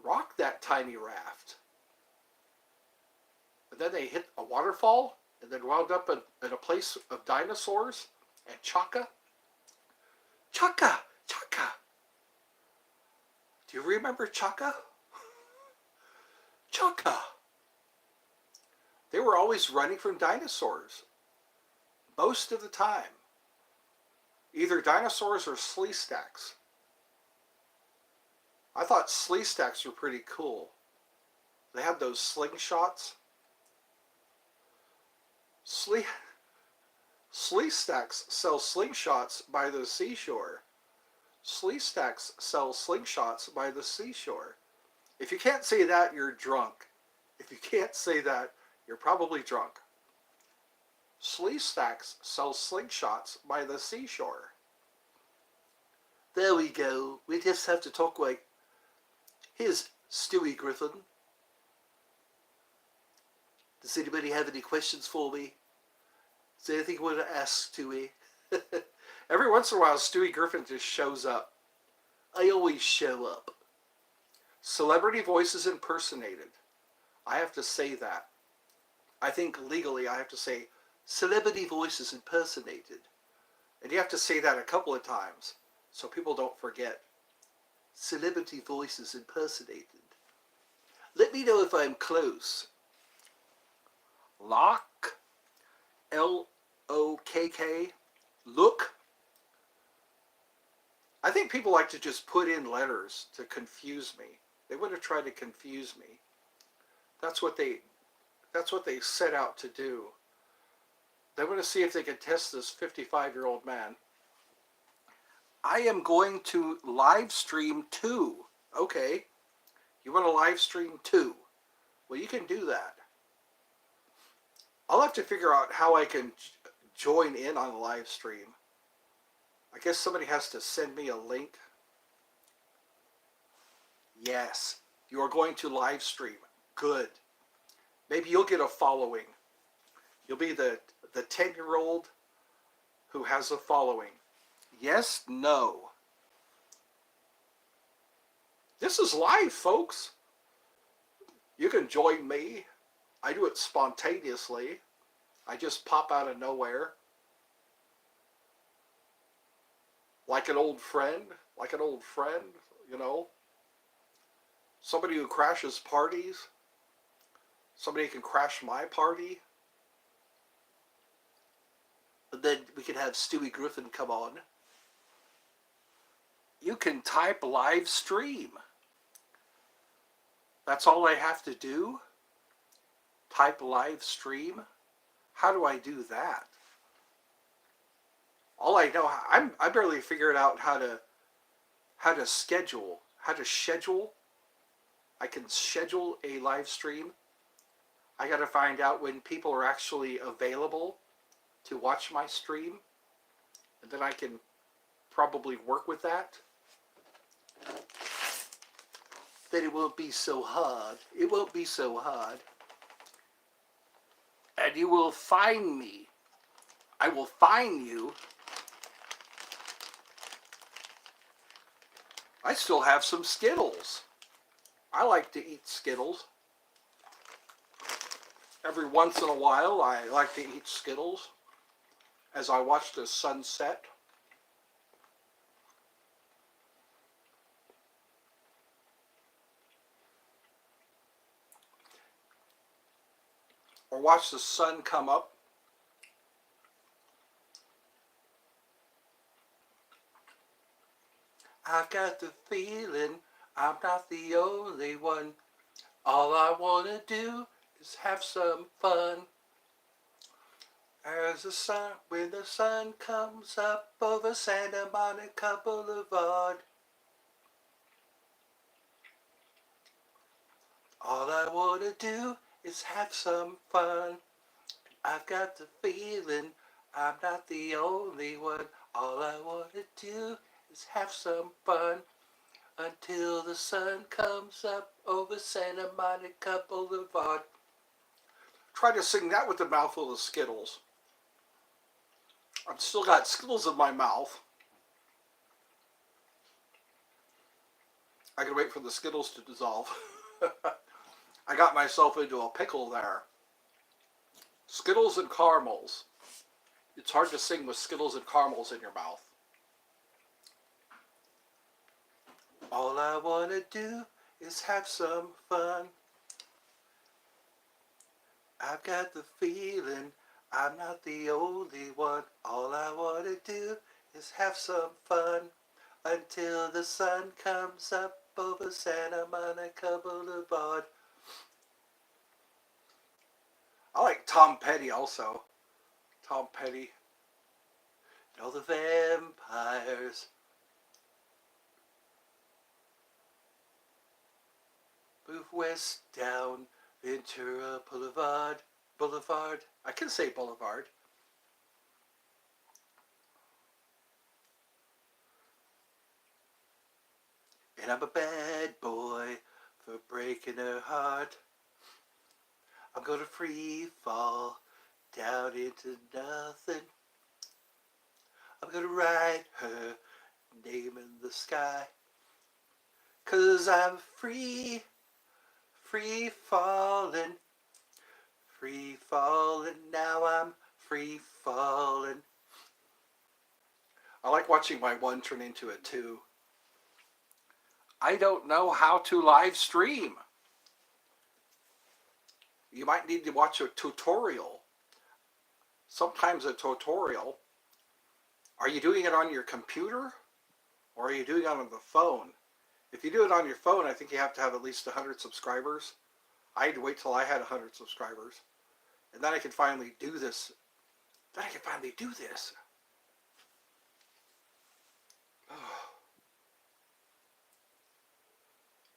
Rocked that tiny raft. And then they hit a waterfall and then wound up in a place of dinosaurs and Chaka. Chaka! Chaka! Do you remember Chaka? Chaka! They were always running from dinosaurs. Most of the time. Either dinosaurs or slee stacks. I thought slee stacks were pretty cool. They had those slingshots. Slee stacks sell slingshots by the seashore. Slee stacks sell slingshots by the seashore. If you can't say that, you're drunk. If you can't say that, you're probably drunk. Slee stacks sell slingshots by the seashore. There we go. We just have to talk like, here's Stewie Griffin. Does anybody have any questions for me? Is there anything you want to ask, Stewie? Every once in a while, Stewie Griffin just shows up. I always show up. Celebrity voices impersonated. I have to say that. I think legally I have to say celebrity voices impersonated. And you have to say that a couple of times so people don't forget. Celebrity voices impersonated. Let me know if I'm close. Lock. L-O-K-K. Look. I think people like to just put in letters to confuse me. They want to try to confuse me. That's what they set out to do. They want to see if they can test this 55-year-old man. I am going to live stream too. Okay. You want to live stream too? Well, you can do that. I'll have to figure out how I can join in on the live stream. I guess somebody has to send me a link. Yes, you are going to live stream. Good. Maybe you'll get a following. You'll be the 10-year-old who has a following. Yes, no. This is live, folks. You can join me. I do it spontaneously. I just pop out of nowhere. Like an old friend, you know. Somebody who crashes parties. Somebody who can crash my party. And then we can have Stewie Griffin come on. You can type live stream. That's all I have to do? Type live stream? How do I do that? All I know, I barely figured out how to schedule. I can schedule a live stream. I got to find out when people are actually available to watch my stream, and then I can probably work with that. Then it won't be so hard. It won't be so hard. And you will find me. I will find you. I still have some Skittles. I like to eat Skittles. Every once in a while, I like to eat Skittles as I watch the sunset. Or watch the sun come up. I've got the feeling I'm not the only one. All I want to do is have some fun. As the sun, when the sun comes up over Santa Monica Boulevard. All I want to do is have some fun. I've got the feeling I'm not the only one. All I want to do is have some fun until the sun comes up over Santa Monica Boulevard. Try to sing that with a mouthful of Skittles. I've still got Skittles in my mouth. I can wait for the Skittles to dissolve. I got myself into a pickle there. Skittles and caramels. It's hard to sing with Skittles and caramels in your mouth. All I want to do is have some fun. I've got the feeling I'm not the only one. All I want to do is have some fun until the sun comes up over Santa Monica Boulevard. I like Tom Petty also. Tom Petty. And all the vampires. Move west down Ventura Boulevard. I can say Boulevard. And I'm a bad boy for breaking her heart. I'm gonna free fall down into nothing. I'm gonna write her name in the sky. 'Cause I'm free, free falling, now I'm free falling. I like watching my one turn into a two. I don't know how to live stream. You might need to watch a tutorial. Sometimes a tutorial. Are you doing it on your computer or are you doing it on the phone? If you do it on your phone, I think you have to have at least 100 subscribers. I had to wait till I had 100 subscribers. And then I could finally do this.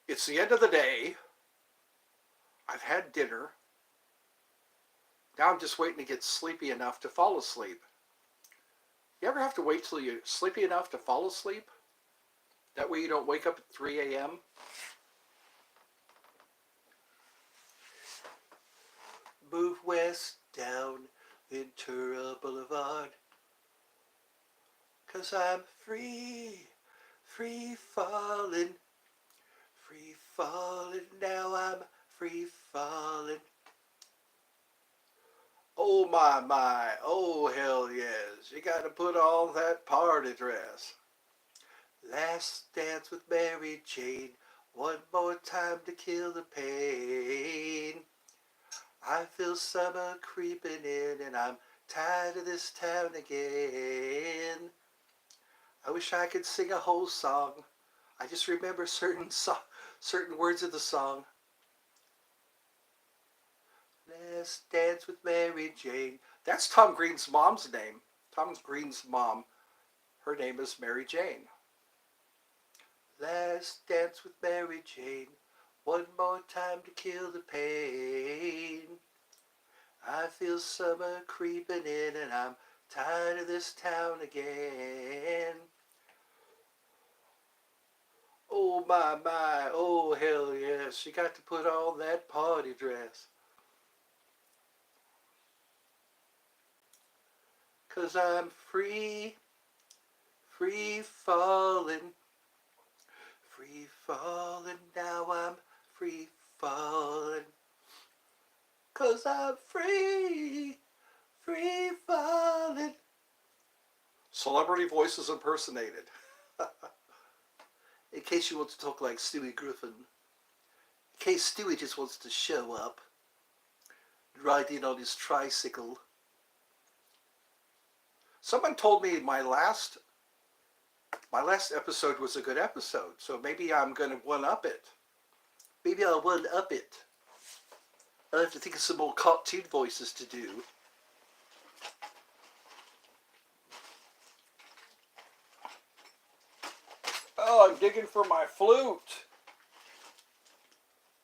It's the end of the day. I've had dinner. Now I'm just waiting to get sleepy enough to fall asleep. You ever have to wait till you're sleepy enough to fall asleep? That way you don't wake up at 3 a.m.? Move west down Ventura Boulevard. 'Cause I'm free, free falling, now I'm free falling. Oh my, oh hell yes, you gotta put on that party dress. Last dance with Mary Jane, one more time to kill the pain. I feel summer creeping in and I'm tired of this town again. I wish I could sing a whole song. I just remember certain words of the song. Last dance with Mary Jane. That's Tom Green's mom's name. Tom Green's mom, her name is Mary Jane. Last dance with Mary Jane. One more time to kill the pain. I feel summer creeping in and I'm tired of this town again. Oh my, oh hell yes, you got to put on that party dress. 'Cause I'm free, free falling, now I'm free falling. 'Cause I'm free, free falling. Celebrity voices impersonated. In case you want to talk like Stewie Griffin. In case Stewie just wants to show up, riding on his tricycle. Someone told me my last episode was a good episode, so maybe I'm going to one-up it. Maybe I'll one-up it. I'll have to think of some more cartoon voices to do. Oh, I'm digging for my flute.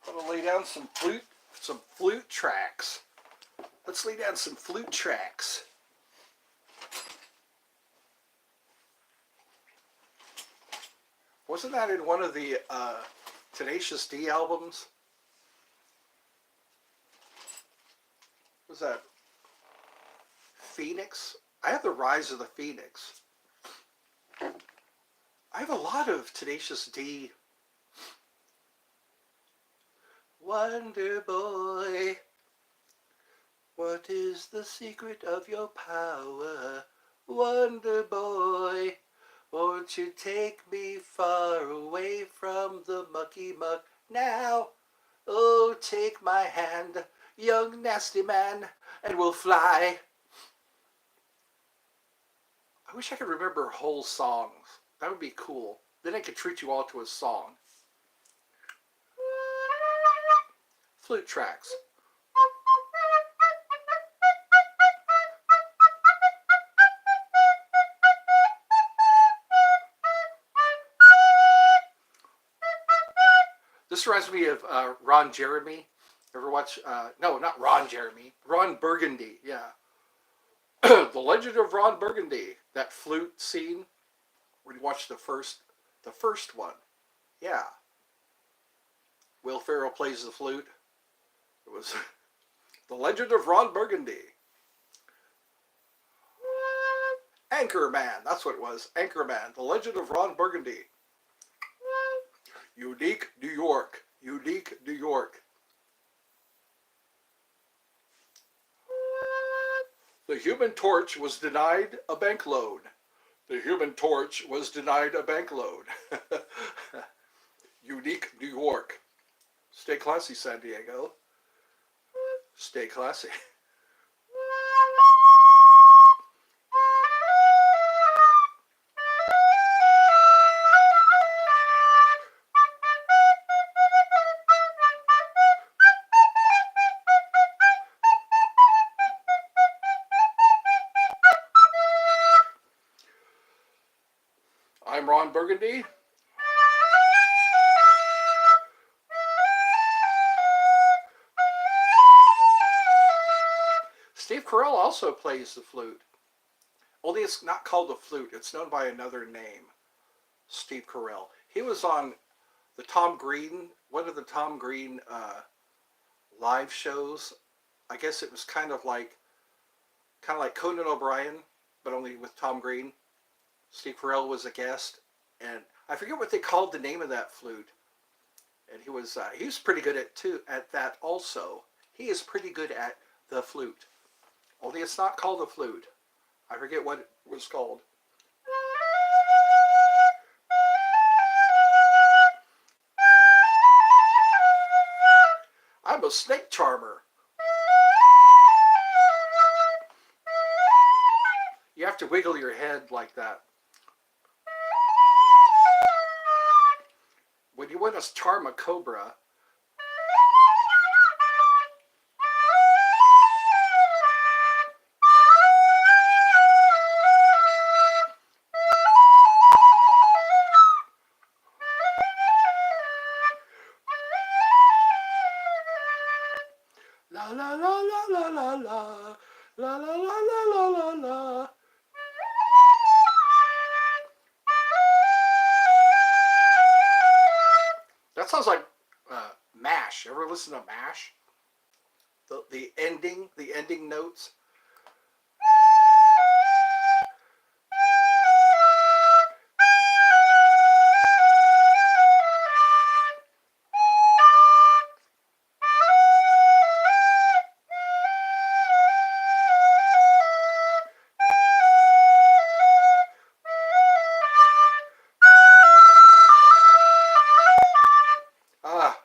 I'm gonna lay down some flute tracks. Let's lay down some flute tracks. Wasn't that in one of the Tenacious D albums? Was that Phoenix? I have the Rise of the Phoenix. I have a lot of Tenacious D. Wonder Boy, what is the secret of your power? Wonder Boy, won't you take me far away from the mucky muck now? Oh, take my hand, young nasty man, and we'll fly. I wish I could remember whole songs. That would be cool. Then I could treat you all to a song. Flute tracks. This reminds me of Ron Jeremy. Ever watch? No, not Ron Jeremy. Ron Burgundy. Yeah. The Legend of Ron Burgundy. That flute scene when you watch the first one. Yeah. Will Ferrell plays the flute. It was The Legend of Ron Burgundy. Anchorman, that's what it was. Anchorman, The Legend of Ron Burgundy. Unique New York. Unique New York. The Human Torch was denied a bank loan. The Human Torch was denied a bank loan. Unique New York. Stay classy, San Diego. Stay classy. I'm Ron Burgundy. Steve Carell also plays the flute. Only it's not called the flute. It's known by another name. Steve Carell. He was on the Tom Green, one of the Tom Green live shows. I guess it was kind of like Conan O'Brien, but only with Tom Green. Steve Carell was a guest, and I forget what they called the name of that flute. And he was pretty good at that also. He is pretty good at the flute. Only it's not called a flute. I forget what it was called. I'm a snake charmer. You have to wiggle your head like that. When you want to charm a cobra, la la la la la la la la la la la la la. That sounds like MASH. Ever listen to MASH? The ending notes.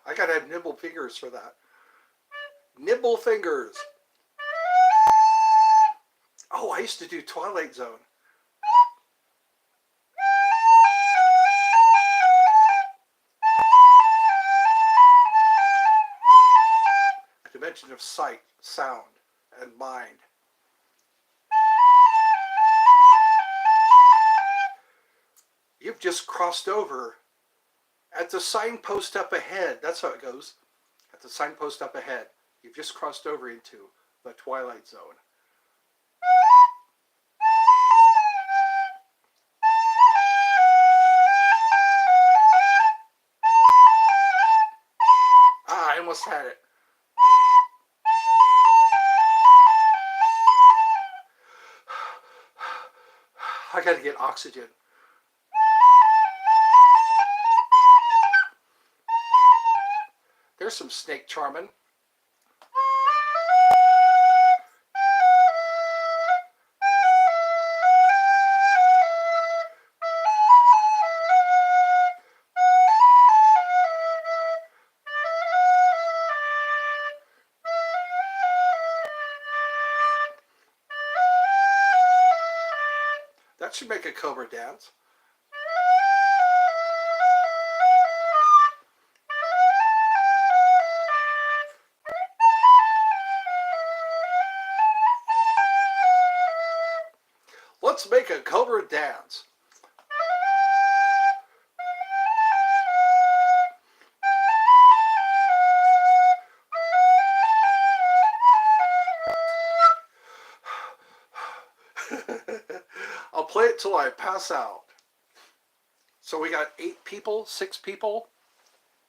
I gotta have nimble fingers for that. Nimble fingers. Oh, I used to do Twilight Zone. A dimension of sight, sound, and mind. You've just crossed over at the signpost up ahead. That's how it goes. At the signpost up ahead. You've just crossed over into the Twilight Zone. I almost had it. I gotta get oxygen. There's some snake charming. That should make a cobra dance. Let's make a cobra dance. I'll play it till I pass out. So we got 8 people, 6 people.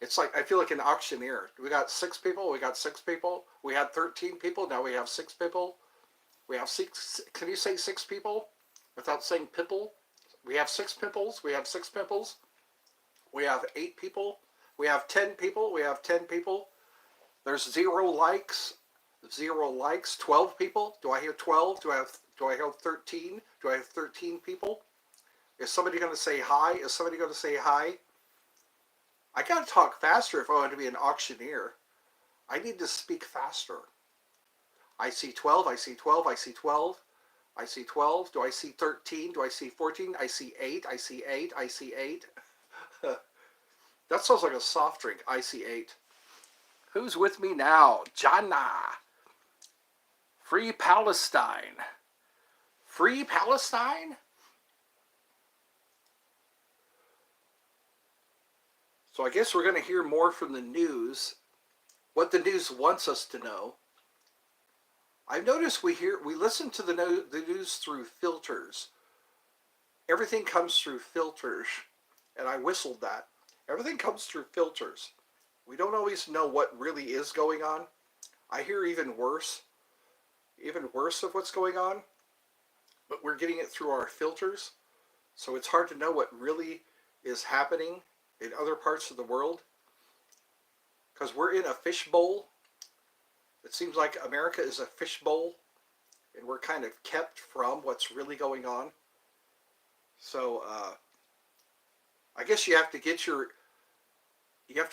It's like, I feel like an auctioneer. We got 6 people, we got 6 people. We had 13 people, now we have 6 people. We have 6, can you say 6 people? without saying pimple. We have 6 pimples. We have 6 pimples. We have 8 people. We have 10 people. We have 10 people. There's 0 likes. 0 likes. 12 people. Do I hear 12? Do I have 13? Do I have 13 people? Is somebody going to say hi? Is somebody going to say hi? I got to talk faster if I want to be an auctioneer. I need to speak faster. I see 12. I see 12. I see 12. I see 12. Do I see 13? Do I see 14? I see 8. I see 8. I see 8. That sounds like a soft drink. I see 8. Who's with me now? Jana. Free Palestine. Free Palestine? So I guess we're going to hear more from the news, what the news wants us to know. I've noticed we listen to the news through filters. Everything comes through filters, and I whistled that. Everything comes through filters. We don't always know what really is going on. I hear even worse of what's going on, but we're getting it through our filters, so it's hard to know what really is happening in other parts of the world, because we're in a fishbowl. It seems like America is a fishbowl, and we're kind of kept from what's really going on. So I guess you have to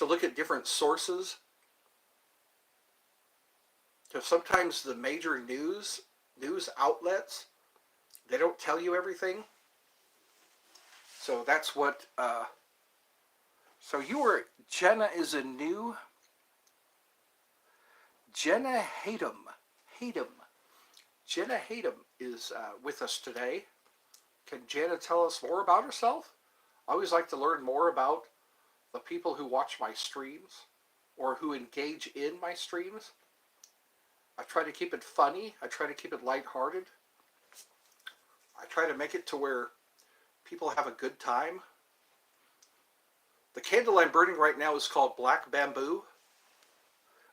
look at different sources, because sometimes the major news outlets, they don't tell you everything. So that's what. So Jenna is a new. Jenna Hatem. Jenna Hatem is with us today. Can Jenna tell us more about herself? I always like to learn more about the people who watch my streams or who engage in my streams. I try to keep it funny. I try to keep it lighthearted. I try to make it to where people have a good time. The candle I'm burning right now is called Black Bamboo.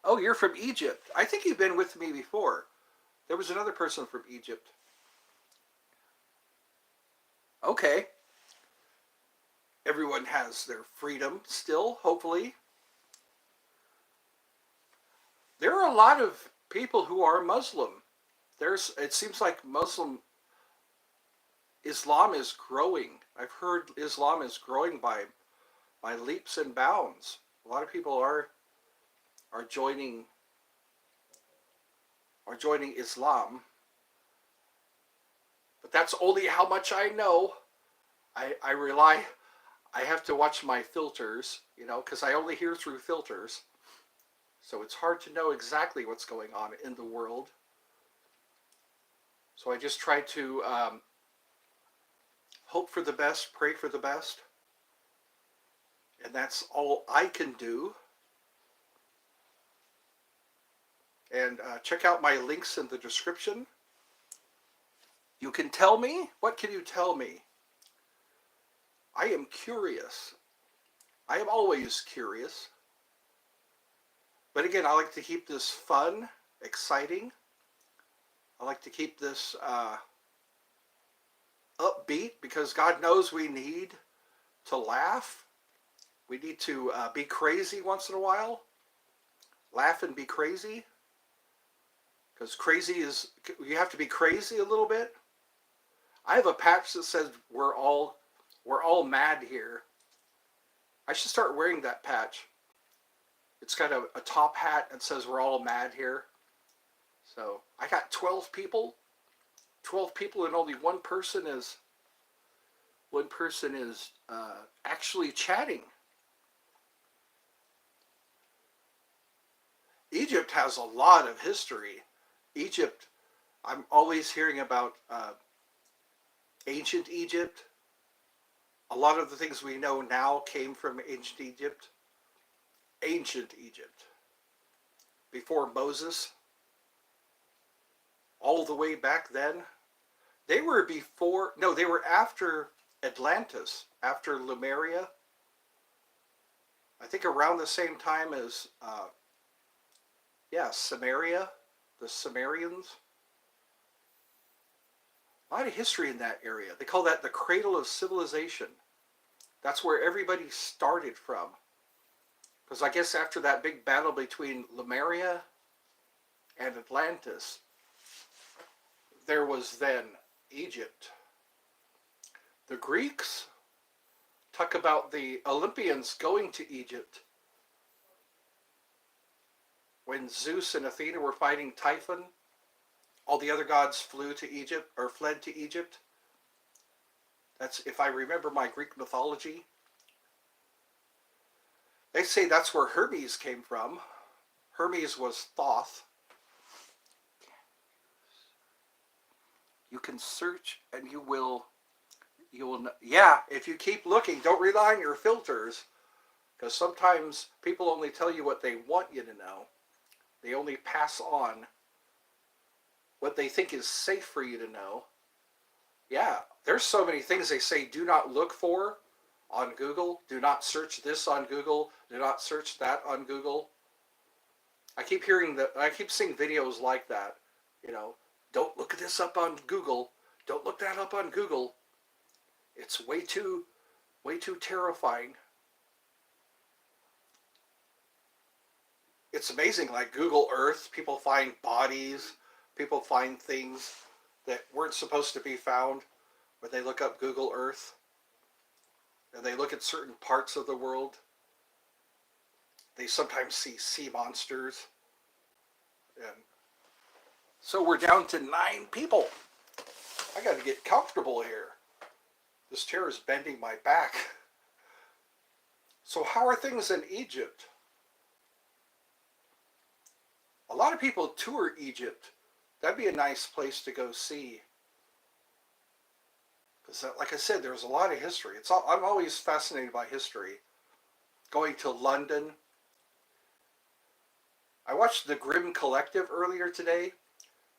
Oh, you're from Egypt. I think you've been with me before. There was another person from Egypt. Okay. Everyone has their freedom still, hopefully. There are a lot of people who are Muslim. It seems like Islam is growing. I've heard Islam is growing by leaps and bounds. A lot of people are joining Islam. But that's only how much I know. I have to watch my filters, because I only hear through filters. So it's hard to know exactly what's going on in the world. So I just try to hope for the best, pray for the best. And that's all I can do. And check out my links in the description. You can tell me. What can you tell me? I am curious. I am always curious. But again, I like to keep this fun, exciting. I like to keep this upbeat, because God knows we need to laugh. We need to be crazy once in a while. Laugh and be crazy. Because you have to be crazy a little bit. I have a patch that says we're all mad here. I should start wearing that patch. It's got a top hat that says we're all mad here. So I got 12 people. 12 people, and only one person is actually chatting. Egypt has a lot of history. Egypt, I'm always hearing about ancient Egypt. A lot of the things we know now came from ancient Egypt. Ancient Egypt. Before Moses. All the way back then. They were after Atlantis, after Lemuria. I think around the same time as, Samaria, the Sumerians. A lot of history in that area. They call that the cradle of civilization. That's where everybody started from. Because I guess after that big battle between Lemuria and Atlantis, there was then Egypt. The Greeks talk about the Olympians going to Egypt when Zeus and Athena were fighting Typhon. All the other gods flew to Egypt or fled to Egypt. That's, if I remember my Greek mythology. They say that's where Hermes came from. Hermes was Thoth. You can search and you will know. Yeah, if you keep looking, don't rely on your filters, because sometimes people only tell you what they want you to know. They only pass on what they think is safe for you to know. Yeah, there's so many things they say do not look for on Google. Do not search this on Google. Do not search that on Google. I keep seeing videos like that. You know, don't look this up on Google. Don't look that up on Google. It's way too terrifying. It's amazing, like Google Earth, people find bodies, people find things that weren't supposed to be found when they look up Google Earth. And they look at certain parts of the world. They sometimes see sea monsters. And so we're down to 9 people. I got to get comfortable here. This chair is bending my back. So how are things in Egypt? A lot of people tour Egypt. That'd be a nice place to go see. Because like I said, there's a lot of history. I'm always fascinated by history. Going to London. I watched the Grimm Collective earlier today.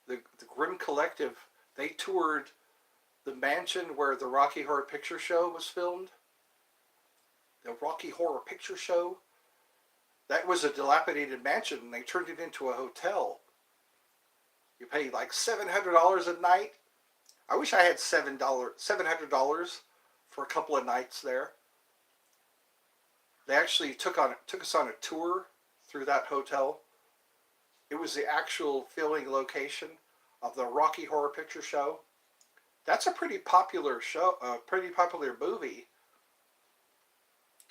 The Grimm Collective, they toured the mansion where the Rocky Horror Picture Show was filmed. The Rocky Horror Picture Show. That was a dilapidated mansion, and they turned it into a hotel. You pay like $700 a night. I wish I had $700 for a couple of nights there. They actually took us on a tour through that hotel. It was the actual filming location of the Rocky Horror Picture Show. That's a pretty popular show, a pretty popular movie.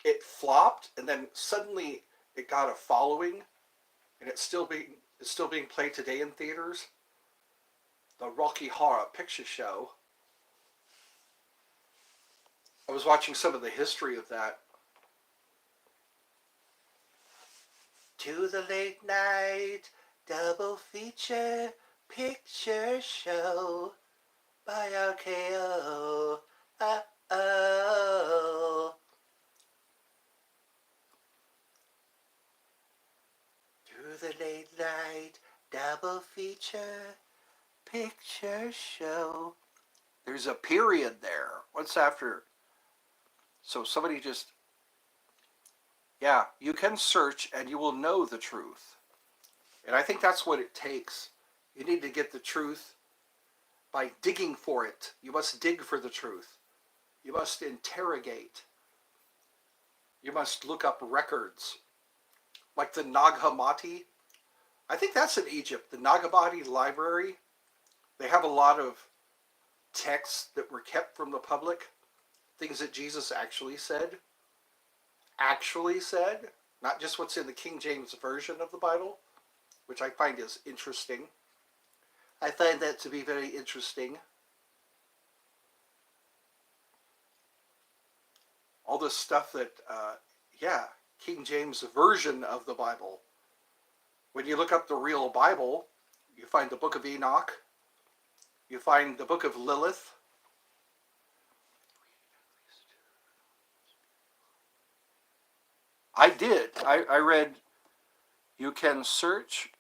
It flopped, and then suddenly it got a following, and it's still being played today in theaters. The Rocky Horror Picture Show. I was watching some of the history of that. To the late night double feature picture show by RKO. Oh. To the late night double feature picture show. There's a period there. What's after? So somebody just, yeah, you can search and you will know the truth. And I think that's what it takes. You need to get the truth by digging for it. You must dig for the truth. You must interrogate. You must look up records. Like the Nag Hammadi. I think that's in Egypt. The Nag Hammadi Library. They have a lot of texts that were kept from the public. Things that Jesus actually said. Not just what's in the King James Version of the Bible, which I find is interesting. I find that to be very interesting. All this stuff that, King James Version of the Bible. When you look up the real Bible, you find the book of Enoch. You find the book of Lilith. I did. I read, you can search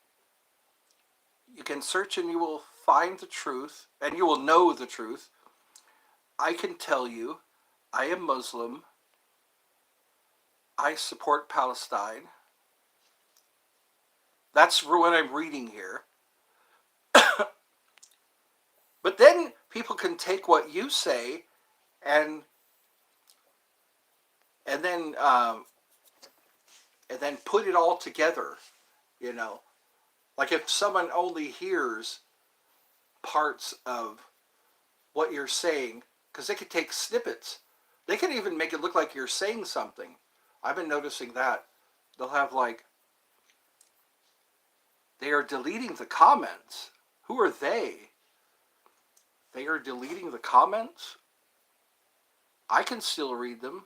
and you will find the truth, and you will know the truth. I can tell you, I am Muslim. I support Palestine. That's what I'm reading here. But then people can take what you say and and then um, and then put it all together. You know, like if someone only hears parts of what you're saying, because they could take snippets. They can even make it look like you're saying something. I've been noticing that. They'll have like, they are deleting the comments. Who are they? They are deleting the comments? I can still read them.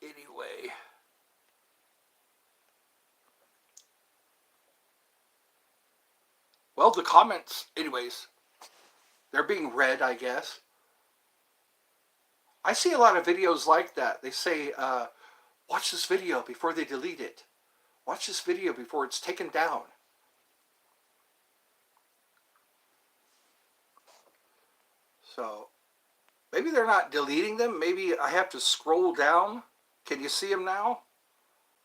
Anyway. Well, the comments, anyways, they're being read, I guess. I see a lot of videos like that. They say, watch this video before they delete it. Watch this video before it's taken down. So, maybe they're not deleting them. Maybe I have to scroll down. Can you see them now?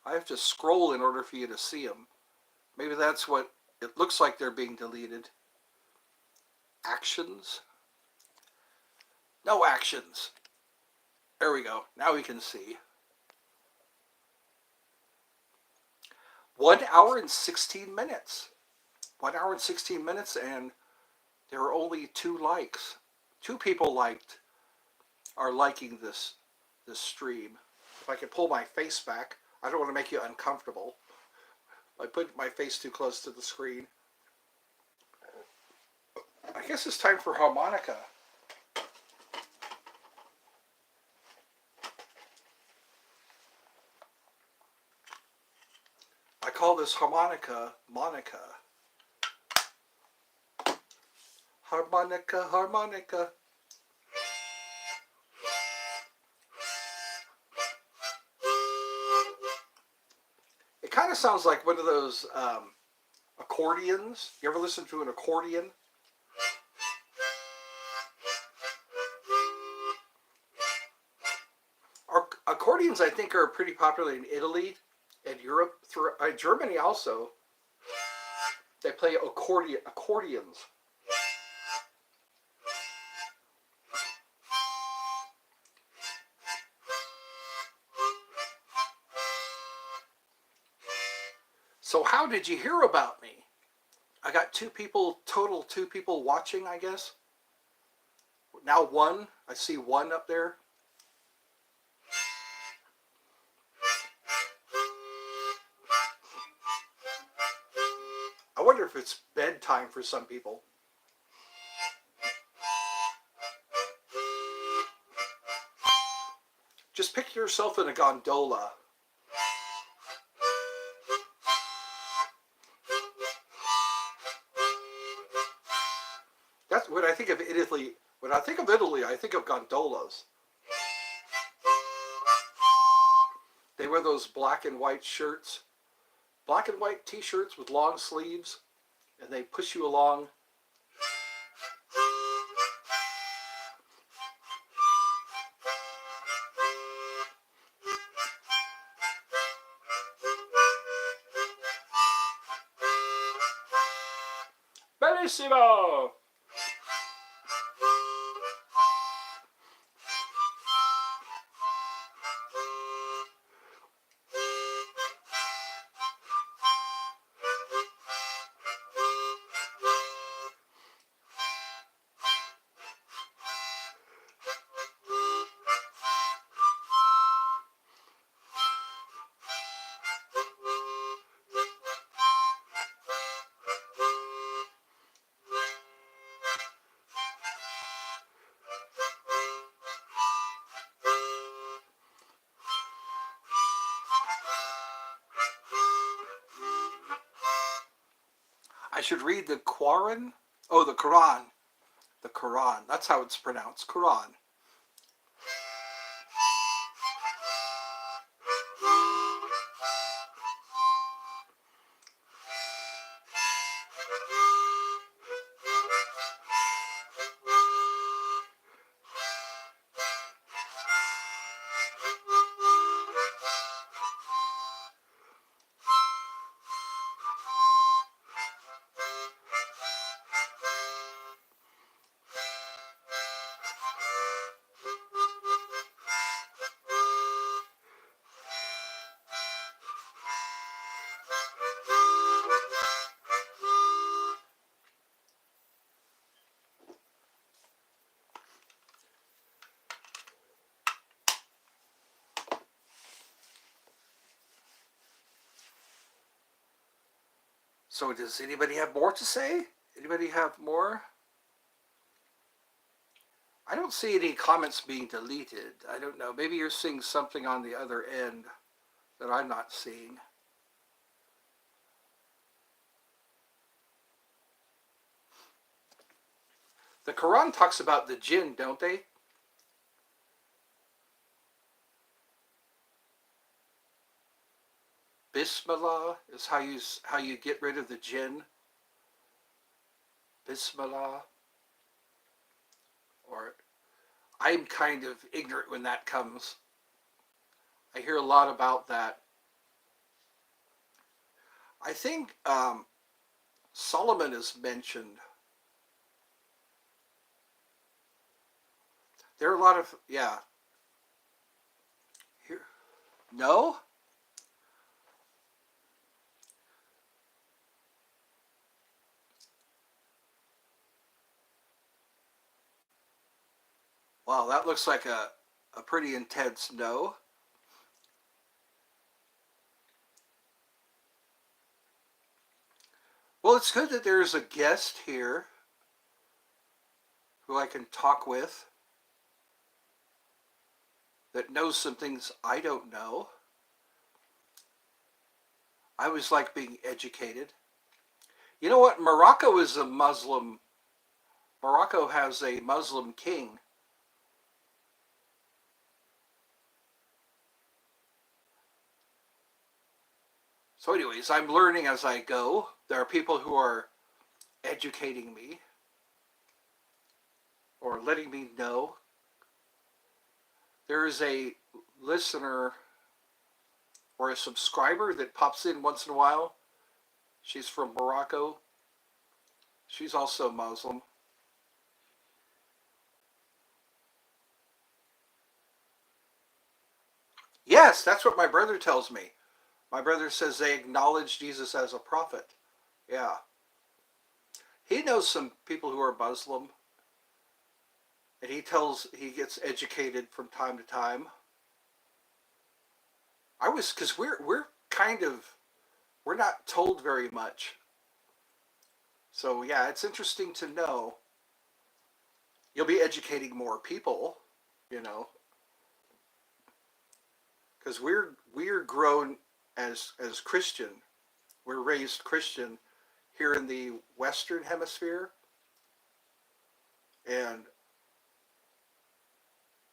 I have to scroll in order for you to see them. Maybe that's what it looks like they're being deleted. Actions. No actions. There we go. Now we can see. 1 hour and 16 minutes. 1 hour and 16 minutes, and there are only 2 likes. 2 people are liking this stream. If I could pull my face back, I don't want to make you uncomfortable. I put my face too close to the screen. I guess it's time for harmonica. I call this harmonica Monica. Harmonica, harmonica. It kind of sounds like one of those accordions. You ever listen to an accordion? Accordions, I think, are pretty popular in Italy and Europe. Through Germany also. They play accordions. So how did you hear about me? I got 2 people, total 2 people watching, I guess. Now 1. I see 1 up there. I wonder if it's bedtime for some people. Just picture yourself in a gondola. That's when I think of Italy. When I think of Italy, I think of gondolas. They wear those black and white shirts, black and white t-shirts with long sleeves, and they push you along. Bellissimo! I should read the Quran. Oh, the Quran. The Quran. That's how it's pronounced. Quran. So does anybody have more to say? Anybody have more? I don't see any comments being deleted. I don't know. Maybe you're seeing something on the other end that I'm not seeing. The Quran talks about the jinn, don't they? Bismillah is how you get rid of the jinn. Bismillah. Or I'm kind of ignorant when that comes. I hear a lot about that. I think Solomon is mentioned. There are a lot of, yeah. Here, no? Wow, that looks like a pretty intense no. Well, it's good that there's a guest here who I can talk with that knows some things I don't know. I always like being educated. You know what? Morocco is a Muslim. Morocco has a Muslim king. So anyways, I'm learning as I go. There are people who are educating me or letting me know. There is a listener or a subscriber that pops in once in a while. She's from Morocco. She's also Muslim. Yes, that's what my brother tells me. My brother says they acknowledge Jesus as a prophet. Yeah. He knows some people who are Muslim, and he gets educated from time to time. Because we're kind of, we're not told very much. So yeah, it's interesting to know. You'll be educating more people, you know, because we're grown as Christian. We're raised Christian here in the Western Hemisphere, and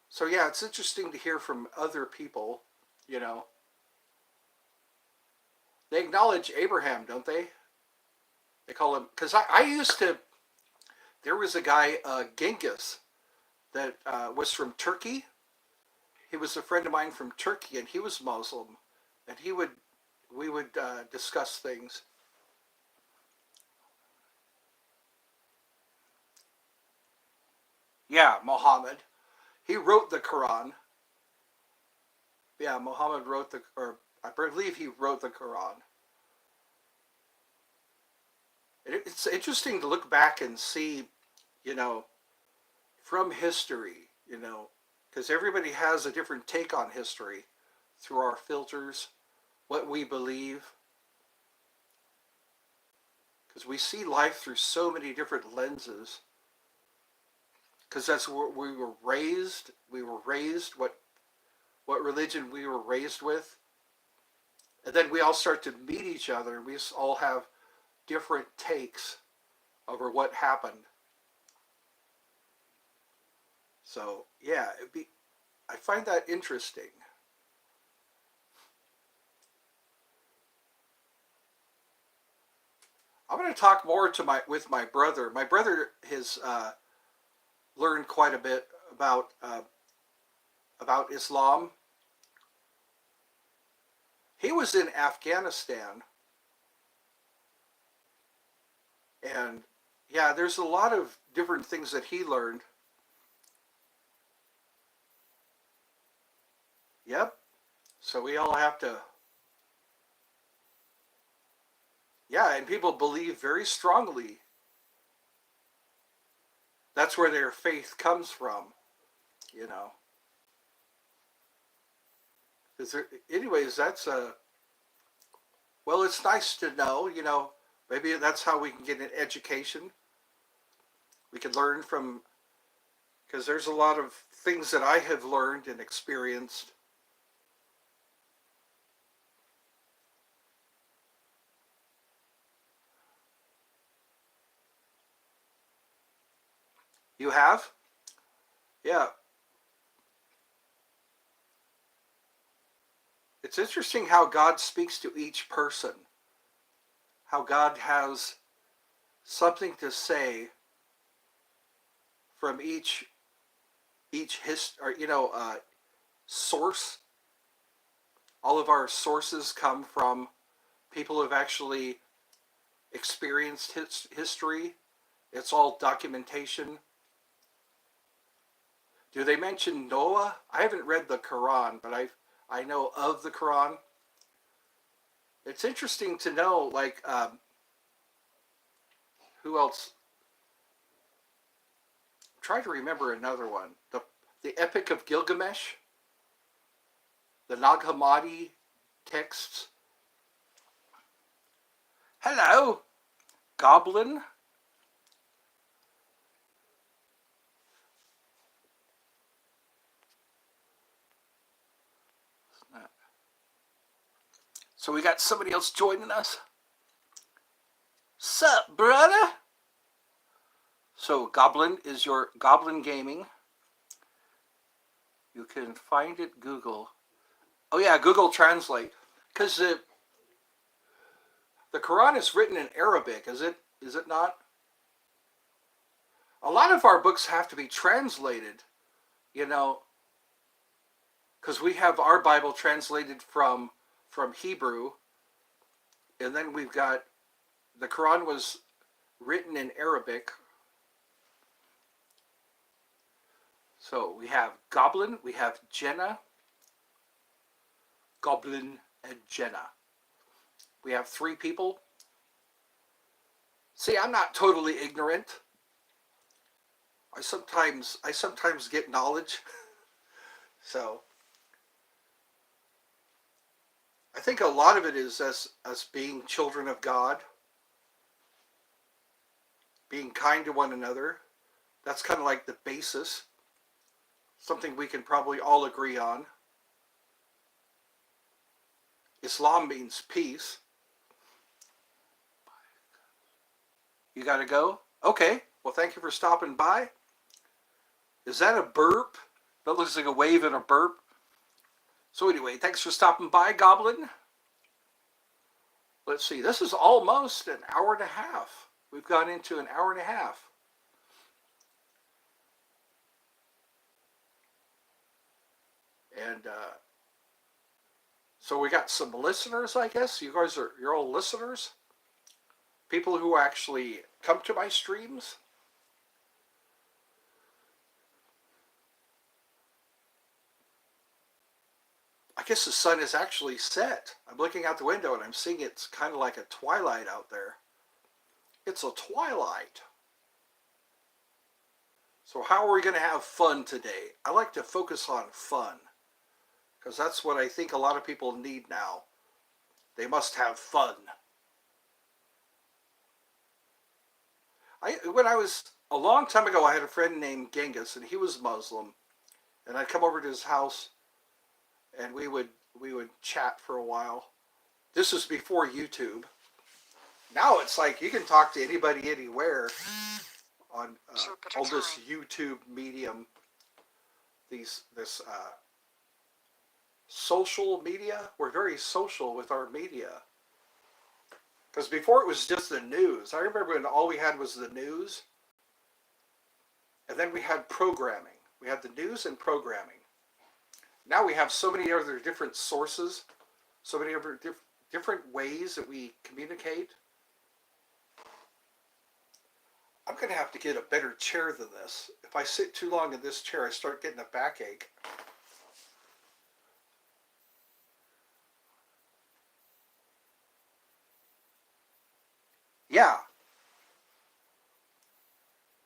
so yeah, it's interesting to hear from other people. You know, they acknowledge Abraham, don't they? They call him, because I used to. There was a guy, Genghis, that was from Turkey. He was a friend of mine from Turkey, and he was Muslim, and we would discuss things. Yeah, Muhammad. He wrote the Quran. Yeah, Muhammad wrote or I believe he wrote the Quran. It's interesting to look back and see, you know, from history, you know, because everybody has a different take on history through our filters, what we believe, because we see life through so many different lenses. Because that's where we were raised. We were raised what religion we were raised with, and then we all start to meet each other, and we all have different takes over what happened. So yeah, I find that interesting. I'm going to talk more with my brother. My brother has learned quite a bit about Islam. He was in Afghanistan, and yeah, there's a lot of different things that he learned. Yep. So we all have to. Yeah, and people believe very strongly. That's where their faith comes from, you know. Anyways, that's a. Well, it's nice to know, you know. Maybe that's how we can get an education. We can learn from, because there's a lot of things that I have learned and experienced. You have? Yeah. It's interesting how God speaks to each person, how God has something to say from each source. All of our sources come from people who have actually experienced history. It's all documentation. Do they mention Noah? I haven't read the Quran, but I know of the Quran. It's interesting to know, like, who else? Try to remember another one. The Epic of Gilgamesh, the Nag Hammadi texts. Hello, Goblin. So we got somebody else joining us. Sup, brother? So Goblin is your Goblin Gaming. You can find it Google. Oh yeah, Google Translate. Because the Quran is written in Arabic, is it? Is it not? A lot of our books have to be translated, you know, because we have our Bible translated from Hebrew, and then we've got the Quran was written in Arabic. So we have Goblin, we have Jenna, Goblin and Jenna. We have 3 people. See, I'm not totally ignorant. I sometimes get knowledge. So I think a lot of it is us being children of God, being kind to one another. That's kind of like the basis. Something we can probably all agree on. Islam means peace. You got to go? Okay. Well, thank you for stopping by. Is that a burp? That looks like a wave and a burp. So anyway, thanks for stopping by, Goblin. Let's see. This is almost an hour and a half. We've gone into an hour and a half. And so we got some listeners, I guess. You're all listeners. People who actually come to my streams. I guess the sun is actually set. I'm looking out the window and I'm seeing it's kind of like a twilight out there. It's a twilight. So how are we going to have fun today? I like to focus on fun because that's what I think a lot of people need now. They must have fun. When I was a long time ago, I had a friend named Genghis, and he was Muslim, and I'd come over to his house, and we would chat for a while. This was before YouTube. Now it's like you can talk to anybody anywhere on this YouTube medium. This social media. We're very social with our media. Because before it was just the news. I remember when all we had was the news. And then we had programming. We had the news and programming. Now we have so many other different sources. So many other different ways that we communicate. I'm going to have to get a better chair than this. If I sit too long in this chair, I start getting a backache. Yeah.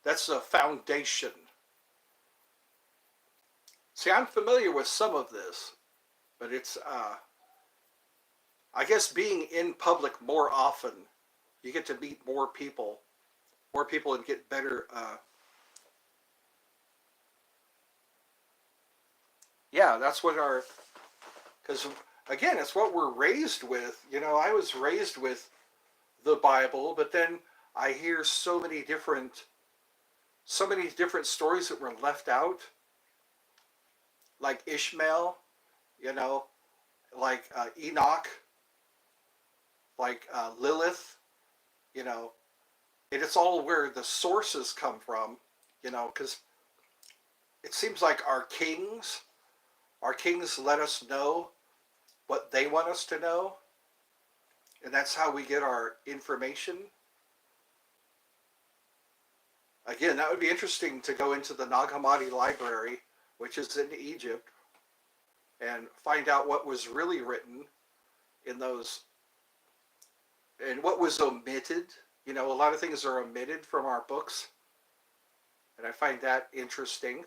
That's the foundation. See, I'm familiar with some of this, but it's, I guess being in public more often you get to meet more people and get better. Yeah, that's what because again, it's what we're raised with. I was raised with the Bible, but then I hear so many different stories that were left out, like Ishmael, you know, like Enoch, like Lilith, you know, and it's all where the sources come from, because it seems like our kings let us know what they want us to know, and that's how we get our information. Again, that would be interesting to go into the Nag Hammadi library, which is in Egypt, and find out what was really written in those and what was omitted. A lot of things are omitted from our books, and I find that interesting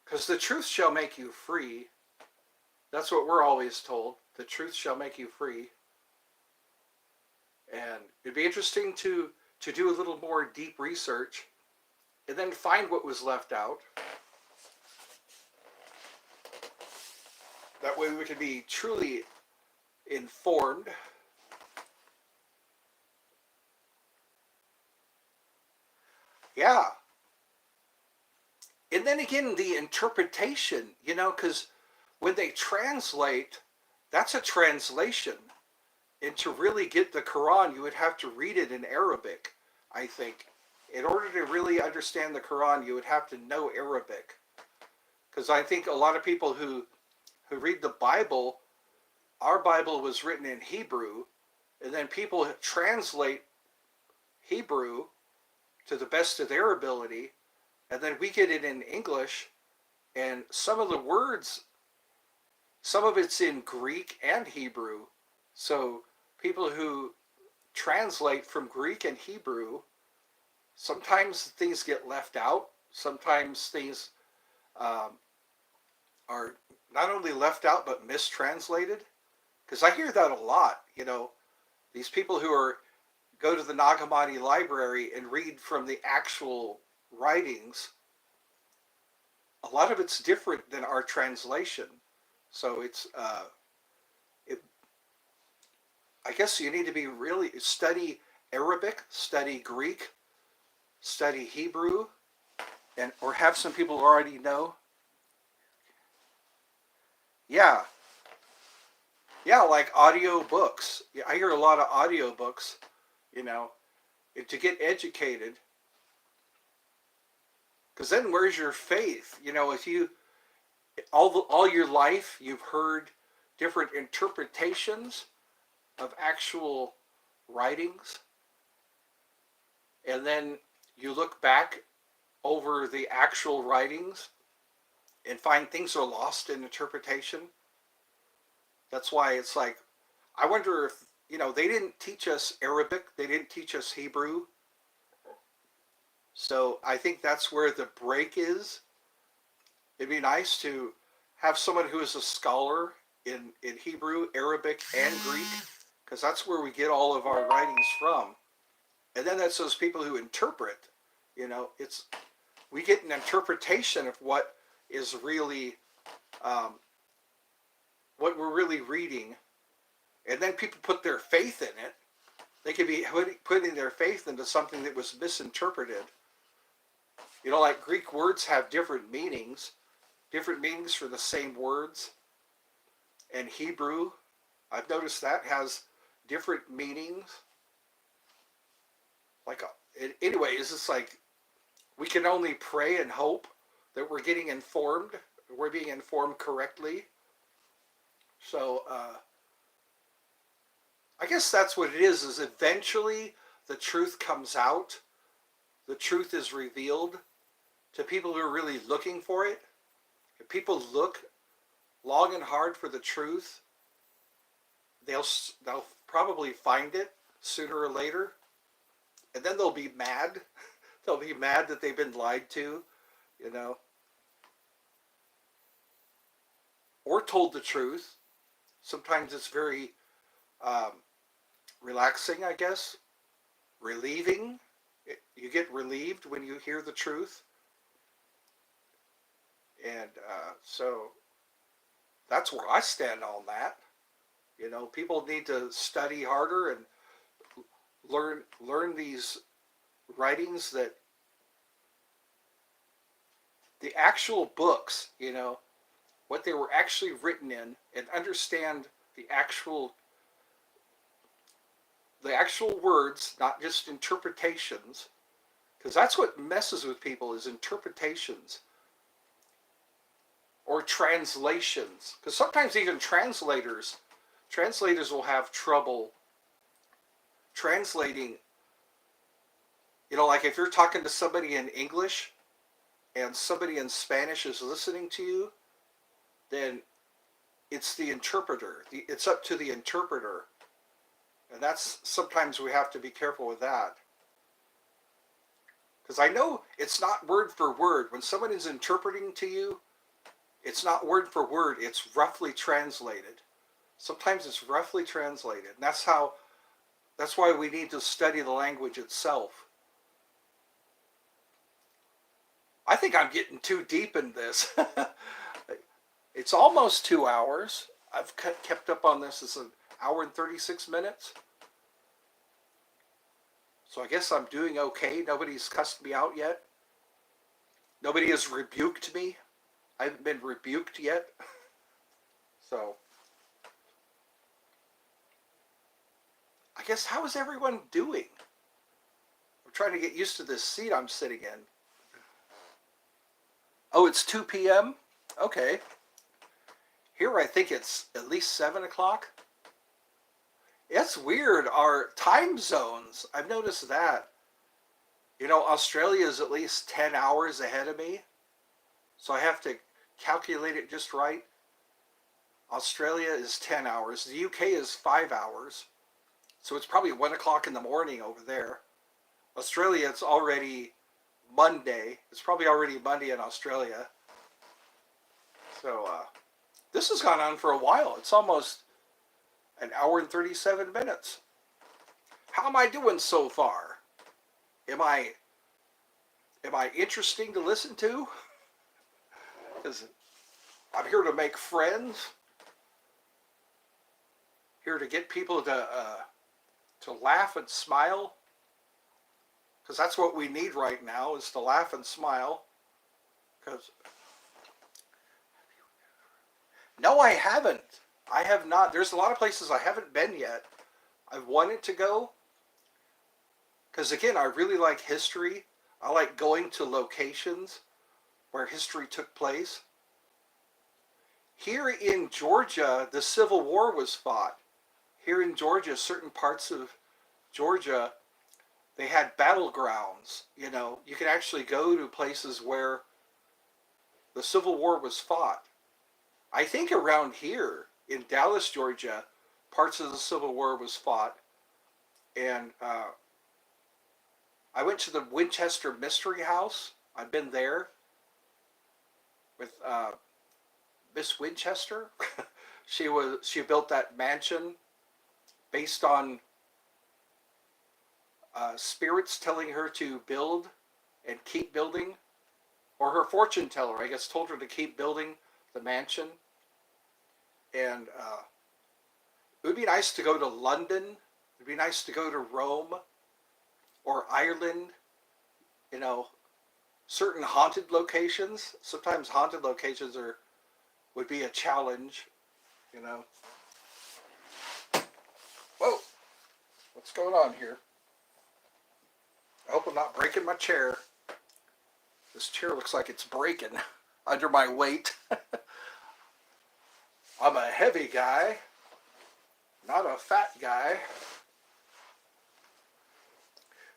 because the truth shall make you free. That's what we're always told. The truth shall make you free. And it'd be interesting to do a little more deep research and then find what was left out. That way we can be truly informed. Yeah. And then again, the interpretation, because when they translate, that's a translation. And to really get the Quran, you would have to read it in Arabic, I think. In order to really understand the Quran, you would have to know Arabic. Because I think a lot of people who read the Bible, our Bible was written in Hebrew, and then people translate Hebrew to the best of their ability, and then we get it in English, and some of the words, some of it's in Greek and Hebrew. So people who translate from Greek and Hebrew, sometimes things get left out. Sometimes things are not only left out but mistranslated. Because I hear that a lot. These people who go to the Nag Hammadi library and read from the actual writings. A lot of it's different than our translation. So I guess you need to be really study Arabic, study Greek, study Hebrew, or have some people already know. Yeah, yeah, like audio books. Yeah, I hear a lot of audio books. And to get educated, because then where's your faith? If you all your life you've heard different interpretations of actual writings, and then you look back over the actual writings and find things are lost in interpretation. That's why it's like, I wonder if, they didn't teach us Arabic, they didn't teach us Hebrew. So I think that's where the break is. It'd be nice to have someone who is a scholar in Hebrew, Arabic, and Greek, because that's where we get all of our writings from. And then that's those people who interpret. It's we get an interpretation of what is really what we're really reading, and then people put their faith in it. They could be putting their faith into something that was misinterpreted. Like Greek words have different meanings for the same words. And Hebrew, I've noticed that has different meanings. Anyway, it's just like we can only pray and hope that we're getting informed, we're being informed correctly. So I guess that's what it is eventually the truth comes out. The truth is revealed to people who are really looking for it. If people look long and hard for the truth, they'll probably find it sooner or later. And then they'll be mad. They'll be mad that they've been lied to, or told the truth. Sometimes it's very relaxing, I guess, relieving. You get relieved when you hear the truth. And so that's where I stand on that. You know, people need to study harder and learn these writings, that the actual books, you know, what they were actually written in, and understand the actual words, not just interpretations, because that's what messes with people, is interpretations or translations. Because sometimes even translators will have trouble translating. You know, like if you're talking to somebody in English and somebody in Spanish is listening to you, then it's the interpreter. It's up to the interpreter. And that's, sometimes we have to be careful with that. Because I know it's not word for word. When someone is interpreting to you, it's not word for word. It's roughly translated. Sometimes it's roughly translated. And that's why we need to study the language itself. I think I'm getting too deep in this. It's almost 2 hours. I've kept up on this. It's an hour and 36 minutes. So I guess I'm doing okay. Nobody's cussed me out yet. Nobody has rebuked me. I haven't been rebuked yet. So I guess, how is everyone doing? I'm trying to get used to this seat I'm sitting in. Oh, it's 2 p.m.? Okay. Here I think it's at least 7 o'clock. It's weird, our time zones. I've noticed that. You know, Australia is at least 10 hours ahead of me. So I have to calculate it just right. Australia is 10 hours. The UK is 5 hours. So it's probably 1 o'clock in the morning over there. Australia, it's already Monday. It's probably already Monday in Australia. So this has gone on for a while. It's almost an hour and 37 minutes. How am I doing so far? Am I interesting to listen to? Because I'm here to make friends. Here to get people to laugh and smile. Because that's what we need right now, is to laugh and smile. Because no, I haven't. I have not. There's a lot of places I haven't been yet. I've wanted to go. Because again, I really like history. I like going to locations where history took place. Here in Georgia, the Civil War was fought. Here in Georgia, certain parts of Georgia, they had battlegrounds. You know, you could actually go to places where the Civil War was fought. I think around here in Dallas, Georgia, parts of the Civil War was fought. And I went to the Winchester Mystery House. I've been there with Miss Winchester. She built that mansion based on spirits telling her to build and keep building, or her fortune teller, I guess, told her to keep building the mansion. And it would be nice to go to London. It'd be nice to go to Rome or Ireland. You know, certain haunted locations. Sometimes haunted locations would be a challenge. You know. Whoa! What's going on here? I hope I'm not breaking my chair. This chair looks like it's breaking under my weight. I'm a heavy guy, not a fat guy.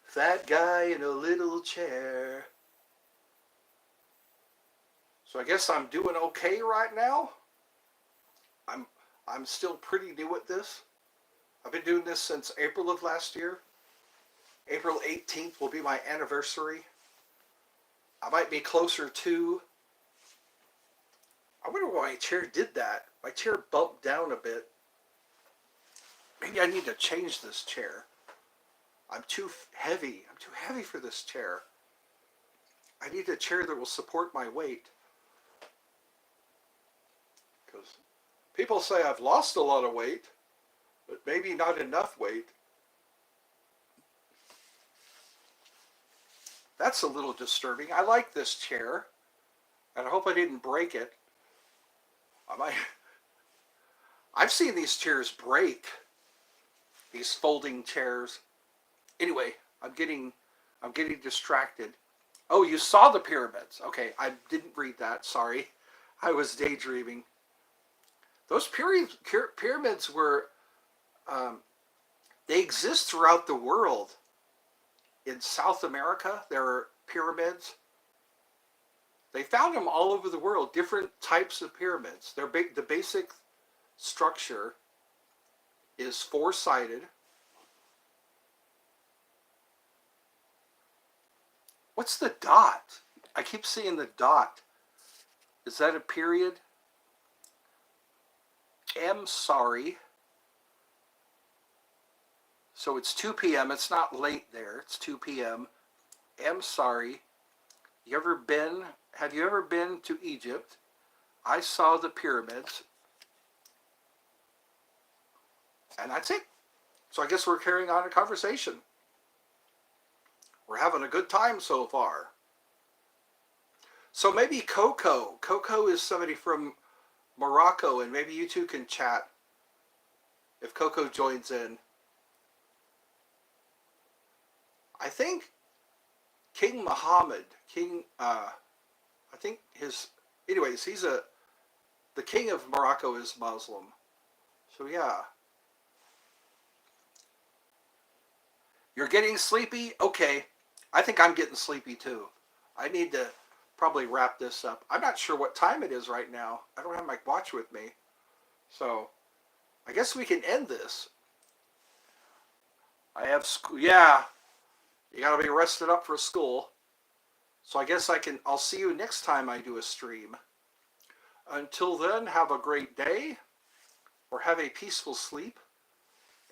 Fat guy in a little chair. So I guess I'm doing okay right now. I'm still pretty new at this. I've been doing this since April of last year. April 18th will be my anniversary. I might be closer to... I wonder why my chair did that. My chair bumped down a bit. Maybe I need to change this chair. I'm too heavy. I'm too heavy for this chair. I need a chair that will support my weight. Because people say I've lost a lot of weight, but maybe not enough weight. That's a little disturbing. I like this chair, and I hope I didn't break it. I've seen these chairs break, these folding chairs. Anyway, I'm getting distracted. Oh, you saw the pyramids. Okay, I didn't read that. Sorry, I was daydreaming. Those pyramids were, they exist throughout the world. In South America, there are pyramids. They found them all over the world, different types of pyramids. They're big. The basic structure is four-sided. What's the dot? I keep seeing the dot. Is that a period? M, sorry. So it's 2 p.m. It's not late there. It's 2 p.m. M, sorry. Have you ever been to Egypt? I saw the pyramids. And that's it. So I guess we're carrying on a conversation. We're having a good time so far. So maybe Coco. Coco is somebody from Morocco, and maybe you two can chat if Coco joins in. I think King Muhammad, anyways, the king of Morocco is Muslim. So yeah. You're getting sleepy? Okay. I think I'm getting sleepy too. I need to probably wrap this up. I'm not sure what time it is right now. I don't have my watch with me. So I guess we can end this. I have school. Yeah. You gotta be rested up for school. So I guess I'll see you next time I do a stream. Until then, have a great day or have a peaceful sleep.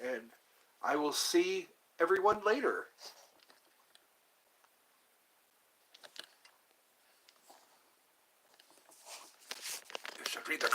And I will see everyone later. You should read the